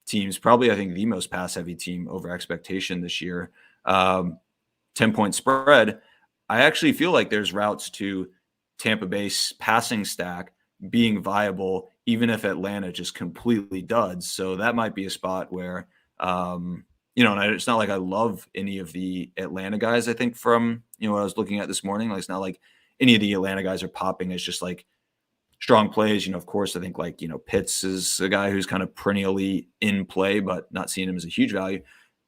teams, probably I think the most pass heavy team over expectation this year. 10-point spread. I actually feel like there's routes to Tampa Bay's passing stack being viable, even if Atlanta just completely duds. So that might be a spot where, and it's not like I love any of the Atlanta guys. I think from, what I was looking at this morning, like, it's not like any of the Atlanta guys are popping. It's just like strong plays. Of course, I think like, Pitts is a guy who's kind of perennially in play, but not seeing him as a huge value.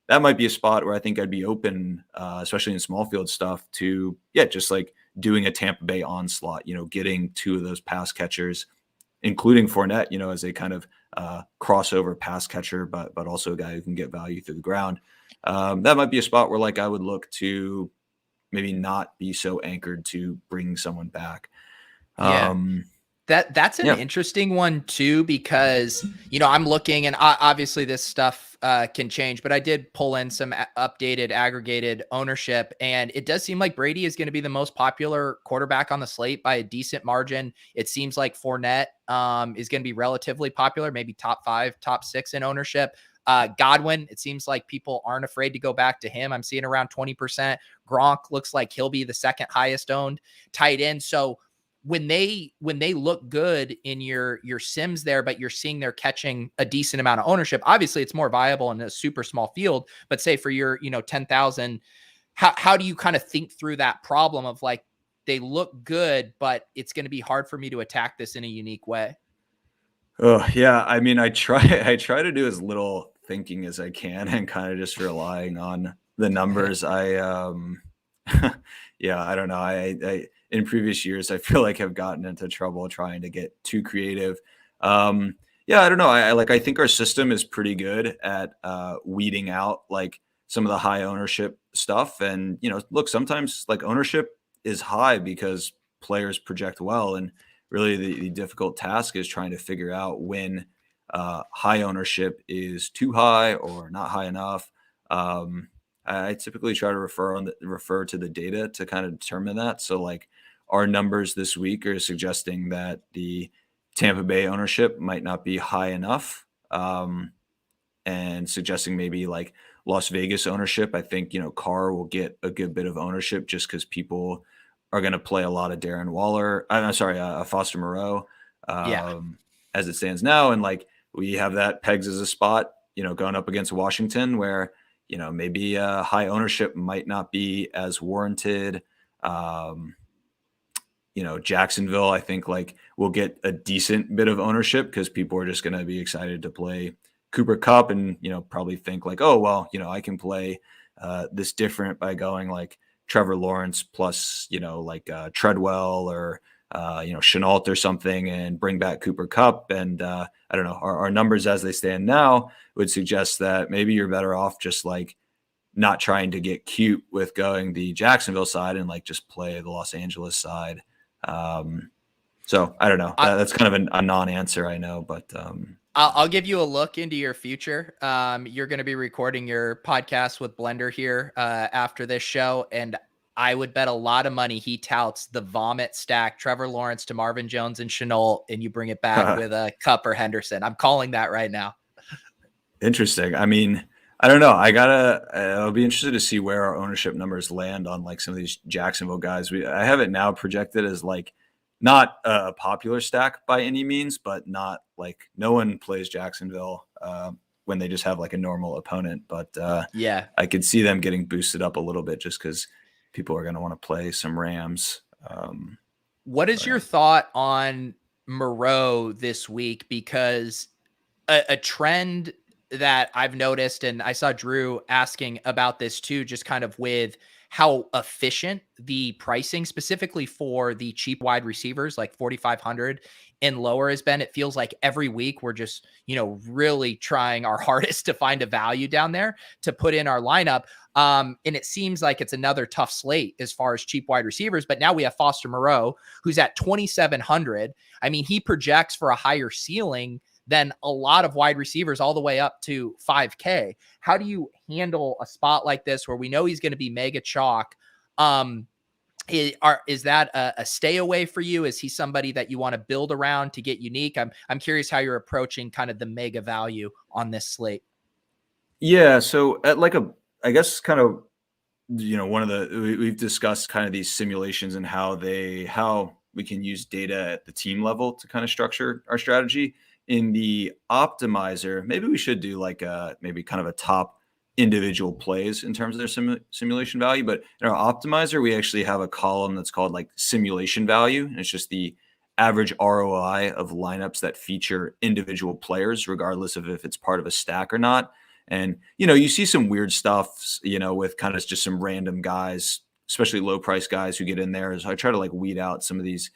That might be a spot where I think I'd be open, especially in small field stuff, to, just like doing a Tampa Bay onslaught, getting two of those pass catchers, including Fournette, as a kind of crossover pass catcher, but also a guy who can get value through the ground. That might be a spot where like I would look to maybe not be so anchored to bringing someone back. Yeah. That's an interesting one too, because, I'm looking, and obviously this stuff can change, but I did pull in some updated aggregated ownership, and it does seem like Brady is going to be the most popular quarterback on the slate by a decent margin. It seems like Fournette is going to be relatively popular, maybe top 5, top 6 in ownership. Godwin, it seems like people aren't afraid to go back to him. I'm seeing around 20%. Gronk looks like he'll be the second highest owned tight end. So when they look good in your sims there, but you're seeing they're catching a decent amount of ownership, obviously it's more viable in a super small field, but say for your, 10,000, how do you kind of think through that problem of like, they look good, but it's going to be hard for me to attack this in a unique way? Oh yeah. I mean, I try to do as little thinking as I can and kind of just relying on the numbers. I don't know. I in previous years, I feel like I've gotten into trouble trying to get too creative. I don't know. I think our system is pretty good at weeding out like some of the high ownership stuff. And, look, sometimes like ownership is high because players project well. And really the difficult task is trying to figure out when high ownership is too high or not high enough. I typically try to refer to the data to kind of determine that. So like our numbers this week are suggesting that the Tampa Bay ownership might not be high enough, and suggesting maybe like Las Vegas ownership. I think, Carr will get a good bit of ownership just because people are going to play a lot of Darren Waller. I'm sorry, Foster Moreau, as it stands now. And like we have that pegs as a spot, going up against Washington where, maybe high ownership might not be as warranted. Jacksonville, I think like will get a decent bit of ownership because people are just going to be excited to play Cooper Kupp and, probably think like, oh, well, I can play this different by going like Trevor Lawrence plus, Treadwell or, Chenault or something and bring back Cooper Kupp. And I don't know, our numbers as they stand now would suggest that maybe you're better off just like not trying to get cute with going the Jacksonville side and like just play the Los Angeles side. So I don't know. That's kind of a non-answer, I know, but I'll give you a look into your future. You're going to be recording your podcast with Blender here after this show, and I would bet a lot of money he touts the vomit stack, Trevor Lawrence to Marvin Jones and Chenault, and you bring it back with a Kupp or Henderson. I'm calling that right now. Interesting. I mean, I don't know. I'll be interested to see where our ownership numbers land on like some of these Jacksonville guys. I have it now projected as like not a popular stack by any means, but not like no one plays Jacksonville when they just have like a normal opponent. But I could see them getting boosted up a little bit just because people are going to want to play some Rams. What is your thought on Moreau this week? Because a trend that I've noticed, and I saw Drew asking about this too, just kind of with how efficient the pricing specifically for the cheap wide receivers, like 4,500 and lower has been. It feels like every week we're just, really trying our hardest to find a value down there to put in our lineup. And it seems like it's another tough slate as far as cheap wide receivers, but now we have Foster Moreau, who's at 2,700. I mean, he projects for a higher ceiling than a lot of wide receivers all the way up to 5K. How do you handle a spot like this where we know he's going to be mega chalk? Is that a stay away for you? Is he somebody that you want to build around to get unique? I'm curious how you're approaching kind of the mega value on this slate. Yeah. So at like I guess kind of one of we've discussed kind of these simulations and how we can use data at the team level to kind of structure our strategy. In the optimizer, maybe we should do like maybe kind of a top individual plays in terms of their simulation value. But in our optimizer, we actually have a column that's called like simulation value. And it's just the average ROI of lineups that feature individual players, regardless of if it's part of a stack or not. And, you see some weird stuff, with kind of just some random guys, especially low price guys who get in there. So I try to like weed out some of these,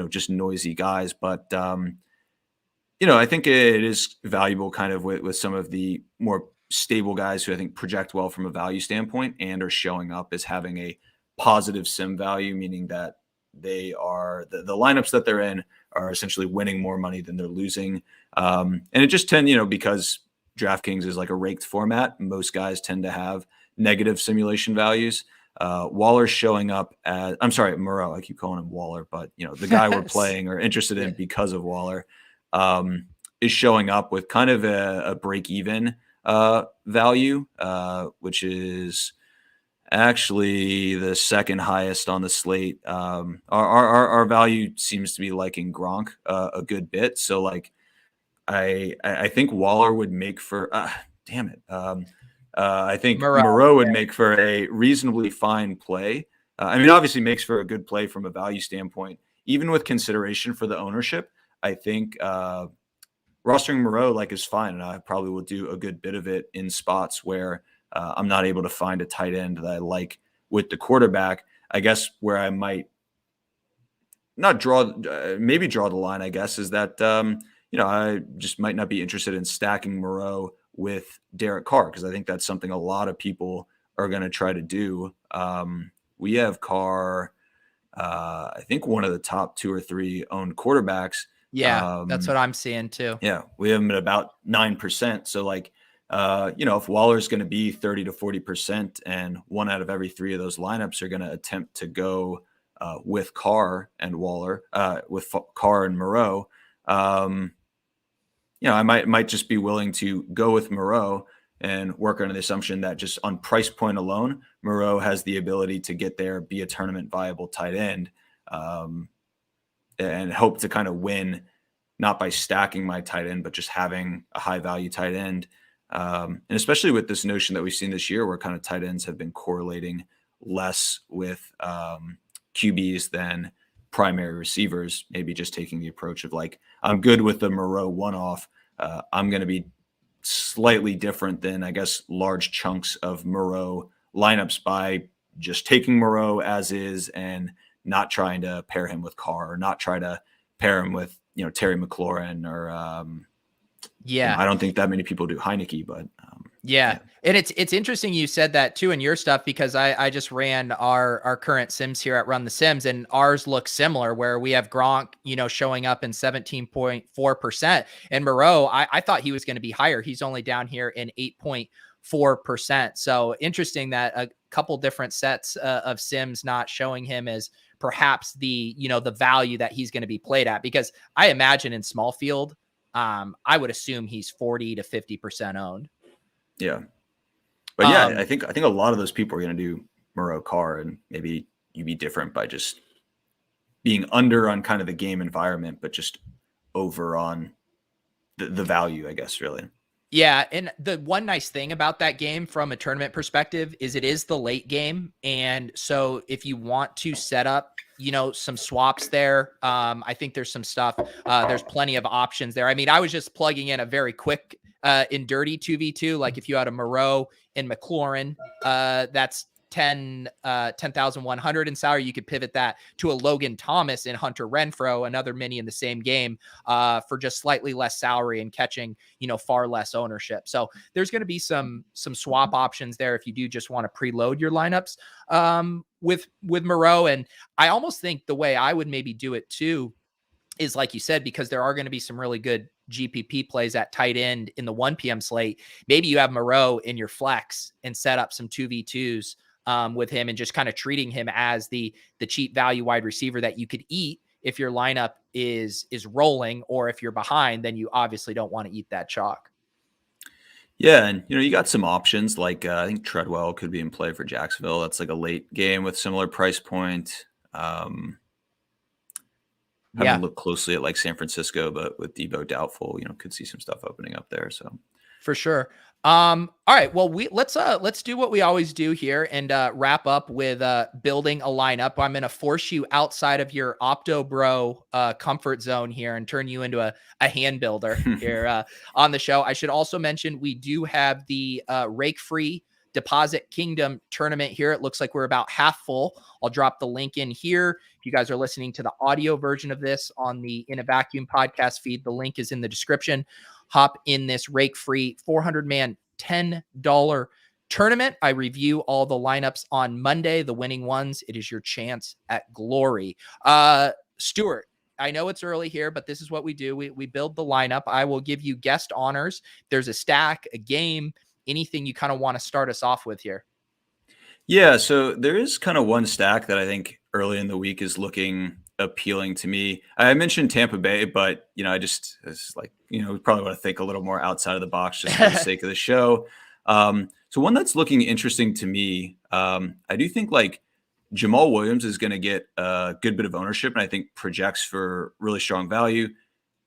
just noisy guys. But, I think it is valuable kind of with some of the more stable guys who I think project well from a value standpoint and are showing up as having a positive sim value, meaning that they are the lineups that they're in are essentially winning more money than they're losing. And it just because DraftKings is like a raked format, most guys tend to have negative simulation values. Waller's showing up as, I'm sorry, Moreau. I keep calling him Waller, but the guy we're playing or interested in because of Waller is showing up with kind of a break even value, which is actually the second highest on the slate. Our value seems to be liking Gronk a good bit. So like, I think Waller would make for, damn it. I think Moreau would make for a reasonably fine play. Obviously makes for a good play from a value standpoint, even with consideration for the ownership. I think rostering Moreau is fine, and I probably will do a good bit of it in spots where I'm not able to find a tight end that I like with the quarterback. I guess where I might not maybe draw the line, I guess, is that I just might not be interested in stacking Moreau with Derek Carr, because I think that's something a lot of people are going to try to do. We have Carr, I think one of the top 2 or 3 owned quarterbacks. Yeah, that's what I'm seeing too. Yeah, we have him at about 9%. So if Waller's going to be 30 to 40% and 1 out of every 3 of those lineups are going to attempt to go with Carr and Waller, with Carr and Moreau, I might just be willing to go with Moreau and work on the assumption that just on price point alone, Moreau has the ability to get there, be a tournament viable tight end, and hope to kind of win, not by stacking my tight end, but just having a high value tight end. And especially with this notion that we've seen this year where kind of tight ends have been correlating less with QBs than primary receivers, maybe just taking the approach of like, I'm good with the Moreau one-off. I'm going to be slightly different than, I guess, large chunks of Moreau lineups by just taking Moreau as is and not trying to pair him with Carr or not try to pair him with, Terry McLaurin or, I don't think that many people do Heineke, but yeah. And it's interesting you said that too in your stuff, because I just ran our current Sims here at Run the Sims, and ours look similar where we have Gronk, showing up in 17.4%, and Moreau, I thought he was going to be higher. He's only down here in 8.4%. So interesting that a couple different sets of Sims not showing him as perhaps the value that he's going to be played at, because I imagine in small field, I would assume he's 40 to 50% owned. Yeah. But yeah, I think a lot of those people are going to do Moreau Carr, and maybe you be different by just being under on kind of the game environment, but just over on the value, I guess, really. Yeah. And the one nice thing about that game from a tournament perspective is it is the late game. And so if you want to set up, some swaps there, I think there's some stuff, there's plenty of options there. I was just plugging in a very quick in dirty 2v2, like if you had a Moreau and McLaurin, that's 10,100 in salary. You could pivot that to a Logan Thomas and Hunter Renfrow, another mini in the same game, for just slightly less salary and catching, far less ownership. So there's going to be some swap options there if you do just want to preload your lineups with Moreau. And I almost think the way I would maybe do it too is, like you said, because there are going to be some really good GPP plays at tight end in the 1 p.m. slate. Maybe you have Moreau in your flex and set up some 2v2s with him and just kind of treating him as the cheap value wide receiver that you could eat if your lineup is rolling, or if you're behind, then you obviously don't want to eat that chalk. Yeah, and you got some options like I think Treadwell could be in play for Jacksonville. That's like a late game with similar price point. Haven't Yeah. looked closely at like San Francisco, but with Debo doubtful, could see some stuff opening up there. So For sure. All right. Well, let's do what we always do here and wrap up with building a lineup. I'm gonna force you outside of your Opto Bro comfort zone here and turn you into a hand builder here on the show. I should also mention we do have the rake free Deposit Kingdom tournament here. It looks like we're about half full. I'll drop the link in here. If you guys are listening to the audio version of this on the In a Vacuum podcast feed, the link is in the description. Hop in this rake free 400-man $10 tournament. I review all the lineups on Monday, the winning ones. It is your chance at glory. Stewart, I know it's early here, but this is what we do. We build the lineup. I will give you guest honors. There's a stack, a game, anything you kind of want to start us off with here. yeah, so there is kind of one stack that I think early in the week is looking appealing to me. I mentioned Tampa Bay, but it's like we probably want to think a little more outside of the box just for the sake of the show. So one that's looking interesting to me, I do think like Jamal Williams is going to get a good bit of ownership, and I think projects for really strong value.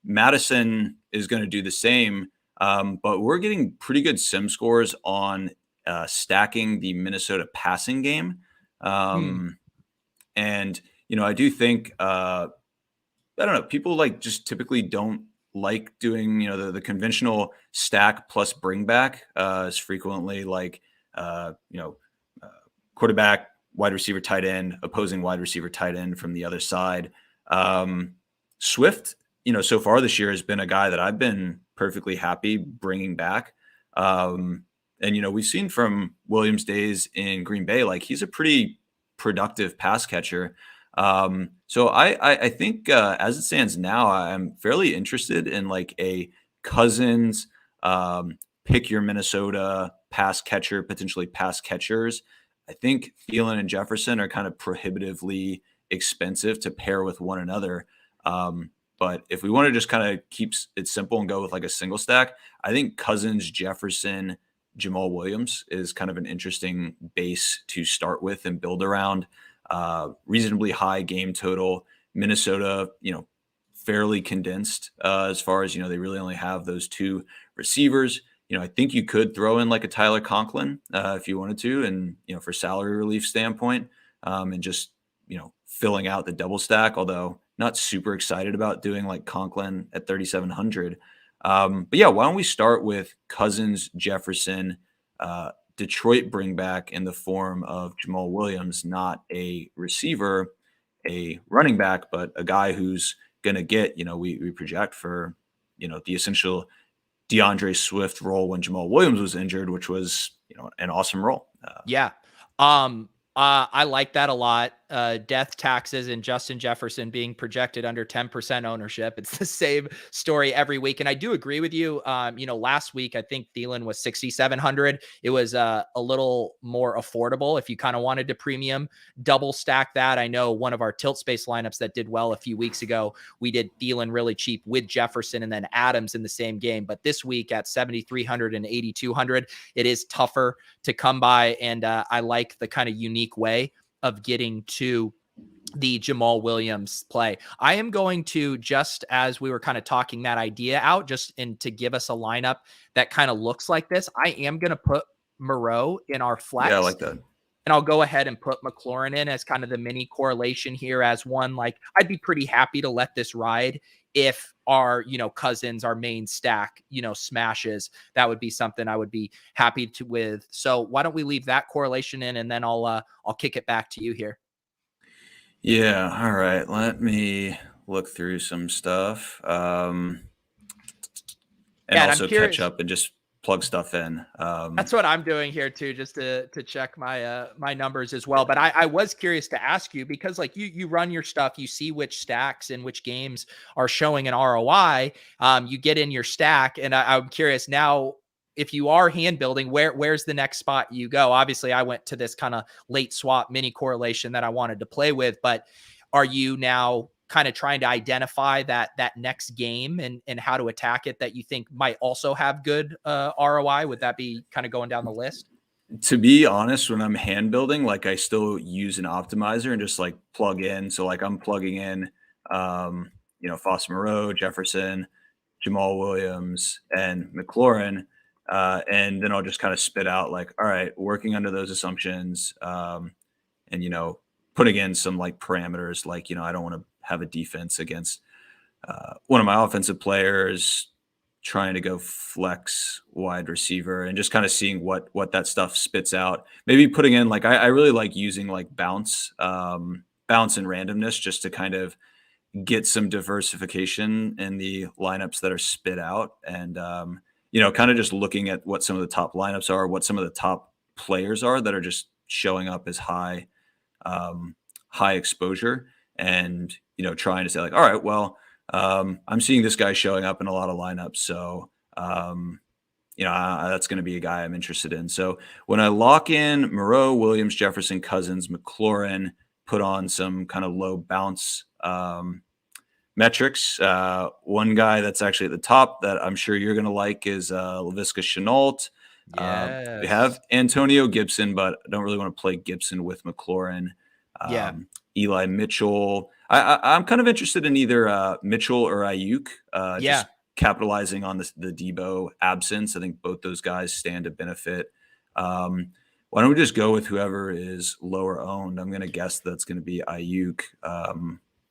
Madison is going to do the same, but we're getting pretty good sim scores on stacking the Minnesota passing game. And, I do think, I don't know, people like just typically don't like doing, the conventional stack plus bring back as frequently like, quarterback, wide receiver, tight end, opposing wide receiver, tight end from the other side. Swift, so far this year has been a guy that I've been perfectly happy bringing back. And, we've seen from Williams' days in Green Bay, like he's a pretty productive pass catcher. So I think as it stands now, I'm fairly interested in like a Cousins, pick your Minnesota pass catcher, potentially pass catchers. I think Thielen and Jefferson are kind of prohibitively expensive to pair with one another. But if we want to just kind of keep it simple and go with like a single stack, I think Cousins, Jefferson, Jamal Williams is kind of an interesting base to start with and build around. Reasonably high game total. Minnesota, fairly condensed as far as, they really only have those two receivers. I think you could throw in like a Tyler Conklin if you wanted to, and, for salary relief standpoint, and just, filling out the double stack, although not super excited about doing like Conklin at 3,700. But yeah, why don't we start with Cousins, Jefferson, Detroit bring back in the form of Jamal Williams, not a receiver, a running back, but a guy who's going to get, we project for, the essential DeAndre Swift role when Jamal Williams was injured, which was, an awesome role. Yeah. I like that a lot. Death taxes and Justin Jefferson being projected under 10% ownership. It's the same story every week. And I do agree with you. Last week, I think Thielen was 6,700. It was a little more affordable if you kind of wanted to premium double stack that. I know one of our tilt space lineups that did well a few weeks ago, we did Thielen really cheap with Jefferson and then Adams in the same game. But this week at 7,300 and 8,200, it is tougher to come by. And I like the kind of unique way of getting to the Jamal Williams play. I am going to, just as we were kind of talking that idea out, just to give us a lineup that kind of looks like this, I am going to put Moreau in our flex. Yeah, I like that. And I'll go ahead and put McLaurin in as kind of the mini correlation here as one. Like, I'd be pretty happy to let this ride if our, Cousins, our main stack, smashes. That would be something I would be happy to with. So why don't we leave that correlation in, and then I'll kick it back to you here. Yeah. All right. Let me look through some stuff. And also catch up and just plug stuff in. That's what I'm doing here too, just to check my my numbers as well. But I was curious to ask you, because like you run your stuff, you see which stacks and which games are showing an ROI. You get in your stack, and I'm curious now, if you are hand building, where's the next spot you go? Obviously, I went to this kind of late swap mini correlation that I wanted to play with, but are you now kind of trying to identify that next game and how to attack it that you think might also have good ROI? Would that be kind of going down the list? To be honest, when I'm hand building, like I still use an optimizer and just like plug in. So like I'm plugging in, Foster Moreau, Jefferson, Jamal Williams, and McLaurin. And then I'll just kind of spit out like, all right, working under those assumptions, and, putting in some like parameters, like, I don't want to have a defense against one of my offensive players, trying to go flex wide receiver, and just kind of seeing what that stuff spits out. Maybe putting in like, I really like using like bounce and randomness just to kind of get some diversification in the lineups that are spit out. And, kind of just looking at what some of the top lineups are, what some of the top players are that are just showing up as high exposure, and, trying to say like, all right, well, I'm seeing this guy showing up in a lot of lineups. So, that's going to be a guy I'm interested in. So when I lock in Moreau, Williams, Jefferson, Cousins, McLaurin, put on some kind of low bounce metrics. One guy that's actually at the top that I'm sure you're going to like is Laviska Shenault. Yes. We have Antonio Gibson, but I don't really want to play Gibson with McLaurin. Eli Mitchell. I'm kind of interested in either Mitchell or Ayuk. Just capitalizing on the Debo absence. I think both those guys stand to benefit. Why don't we just go with whoever is lower owned? I'm going to guess that's going to be Ayuk.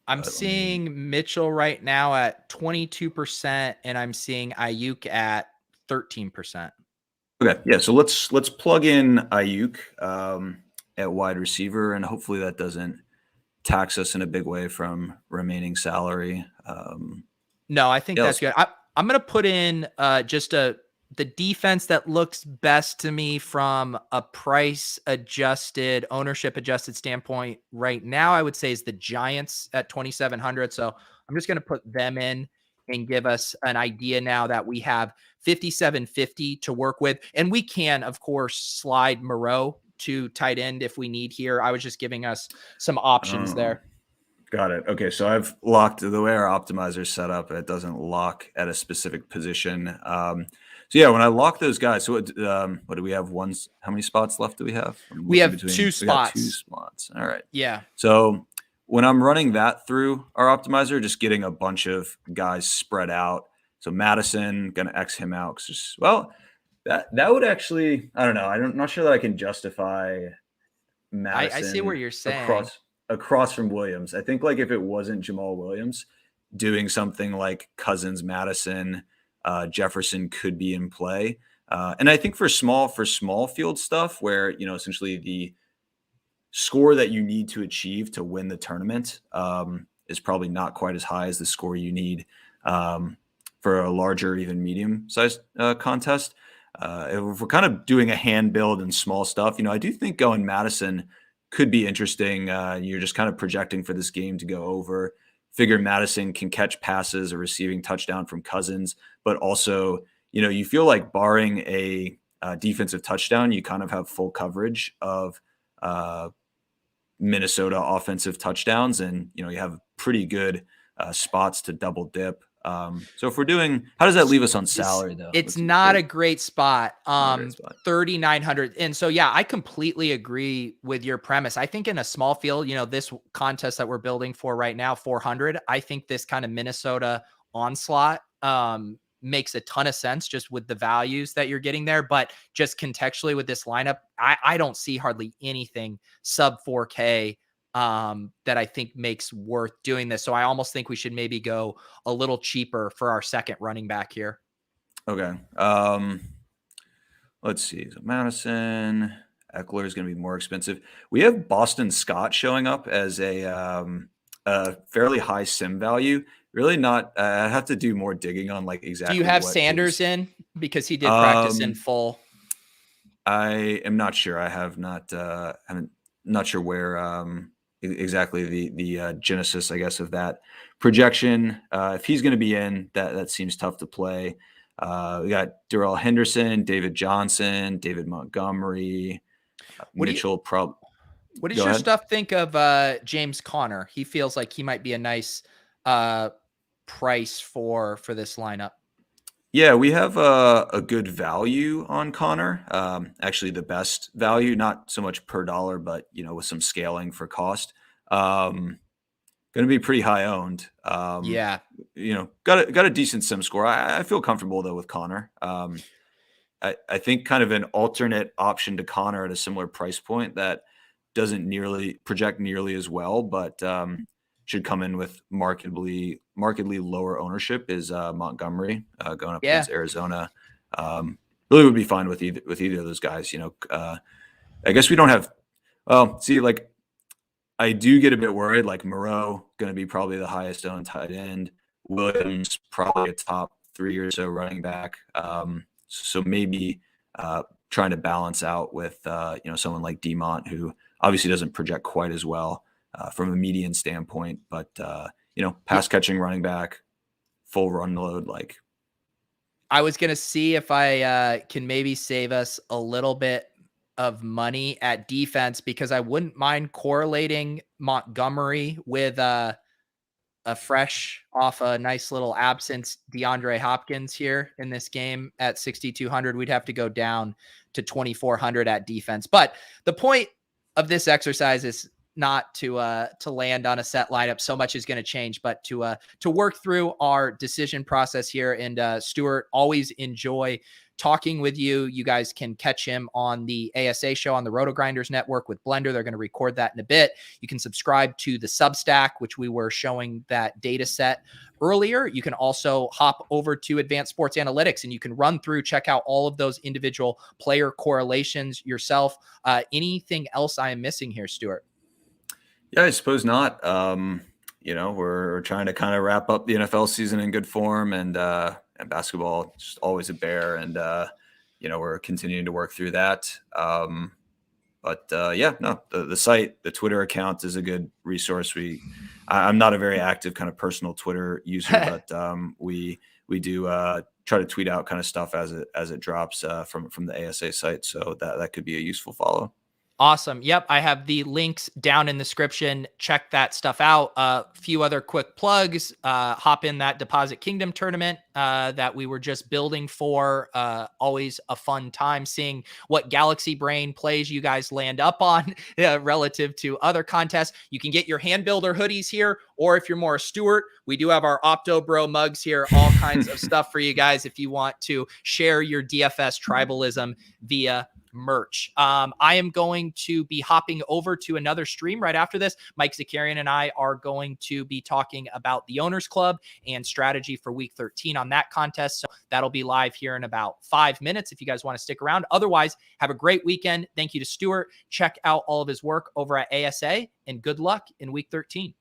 I'm seeing Mitchell right now at 22%, and I'm seeing Ayuk at 13%. Okay, yeah. So let's plug in Ayuk at wide receiver, and hopefully that doesn't tax us in a big way from remaining salary. No, I think that's good. I'm going to put in just the defense that looks best to me from a price adjusted, ownership adjusted standpoint right now, I would say is the Giants at 2,700. So I'm just going to put them in and give us an idea now that we have 5,750 to work with. And we can, of course, slide Moreau to tight end if we need here. I was just giving us some options there. Got it. Okay. So I've locked the way our optimizer is set up. It doesn't lock at a specific position. So yeah, when I lock those guys, so what do we have? How many spots left do we have? We have 2 spots. 2 spots. All right. Yeah. So when I'm running that through our optimizer, just getting a bunch of guys spread out. So Madison, going to X him out. That would actually, I don't know. I'm not sure that I can justify Madison. I see what you're saying. Across from Williams. I think like if it wasn't Jamal Williams, doing something like Cousins, Madison, Jefferson could be in play. And I think for small field stuff where, essentially the score that you need to achieve to win the tournament is probably not quite as high as the score you need for a larger, even medium-sized contest. If we're kind of doing a hand build and small stuff, I do think going Madison could be interesting. You're just kind of projecting for this game to go over. Figure Madison can catch passes, a receiving touchdown from Cousins, but also, you feel like barring a defensive touchdown, you kind of have full coverage of Minnesota offensive touchdowns, and you have pretty good spots to double dip. So if we're doing, how does that leave us on salary though? It's not a great spot. 3,900. And so, yeah, I completely agree with your premise. I think in a small field, this contest that we're building for right now, 400, I think this kind of Minnesota onslaught makes a ton of sense just with the values that you're getting there. But just contextually with this lineup, I don't see hardly anything sub 4K that I think makes worth doing this. So I almost think we should maybe go a little cheaper for our second running back here. Okay. Let's see. So Madison, Eckler is going to be more expensive. We have Boston Scott showing up as a fairly high sim value. Really not. I have to do more digging on like exactly. Do you have Sanders in because he did practice in full? I am not sure. I have not. I'm not sure where exactly the genesis, I guess, of that projection. If he's going to be in, that seems tough to play. We got Darrell Henderson, David Johnson, David Montgomery, Mitchell. What does Go your ahead. stuff think of James Conner? He feels like he might be a nice price for this lineup. Yeah, we have a good value on Connor. Actually, the best value, not so much per dollar, but with some scaling for cost. Going to be pretty high owned. Yeah. Got a decent sim score. I feel comfortable though with Connor. I think kind of an alternate option to Connor at a similar price point that doesn't project nearly as well, but should come in with markedly lower ownership is Montgomery going up Yeah. against Arizona. Really would be fine with either of those guys. I guess we don't have. Well, see, like I do get a bit worried. Like Moreau going to be probably the highest owned tight end. Williams probably a top 3 or so running back. So maybe trying to balance out with someone like Demont, who obviously doesn't project quite as well from a median standpoint, but pass catching running back, full run load. Like I was gonna see if I can maybe save us a little bit of money at defense, because I wouldn't mind correlating Montgomery with a fresh off a nice little absence DeAndre Hopkins here in this game at 6,200. We'd have to go down to 2,400 at defense. But the point of this exercise is not to land on a set lineup. So much is going to change, but to work through our decision process here. And Stewart, always enjoy talking with you. You guys can catch him on the ASA show on the Roto Grinders Network with Blender. They're going to record that in a bit. You can subscribe to the Substack, which we were showing that data set earlier. You can also hop over to Advanced Sports Analytics and you can run through, check out all of those individual player correlations yourself. Anything else I am missing here, Stewart? Yeah, I suppose not. We're trying to kind of wrap up the NFL season in good form, and basketball just always a bear, and we're continuing to work through that. The site, the Twitter account is a good resource. I'm not a very active kind of personal Twitter user, but we do try to tweet out kind of stuff as it drops from the ASA site, so that could be a useful follow. Awesome. Yep. I have the links down in the description. Check that stuff out. A few other quick plugs. Hop in that Deposit Kingdom tournament that we were just building for. Always a fun time seeing what Galaxy Brain plays you guys land up on relative to other contests. You can get your hand builder hoodies here, or if you're more a Stewart, we do have our Opto Bro mugs here. All kinds of stuff for you guys if you want to share your DFS tribalism via merch. I am going to be hopping over to another stream right after this. Mike Zakarian and I are going to be talking about the Owners Club and strategy for week 13 on that contest. So that'll be live here in about 5 minutes if you guys want to stick around. Otherwise, have a great weekend. Thank you to Stewart. Check out all of his work over at ASA, and good luck in week 13.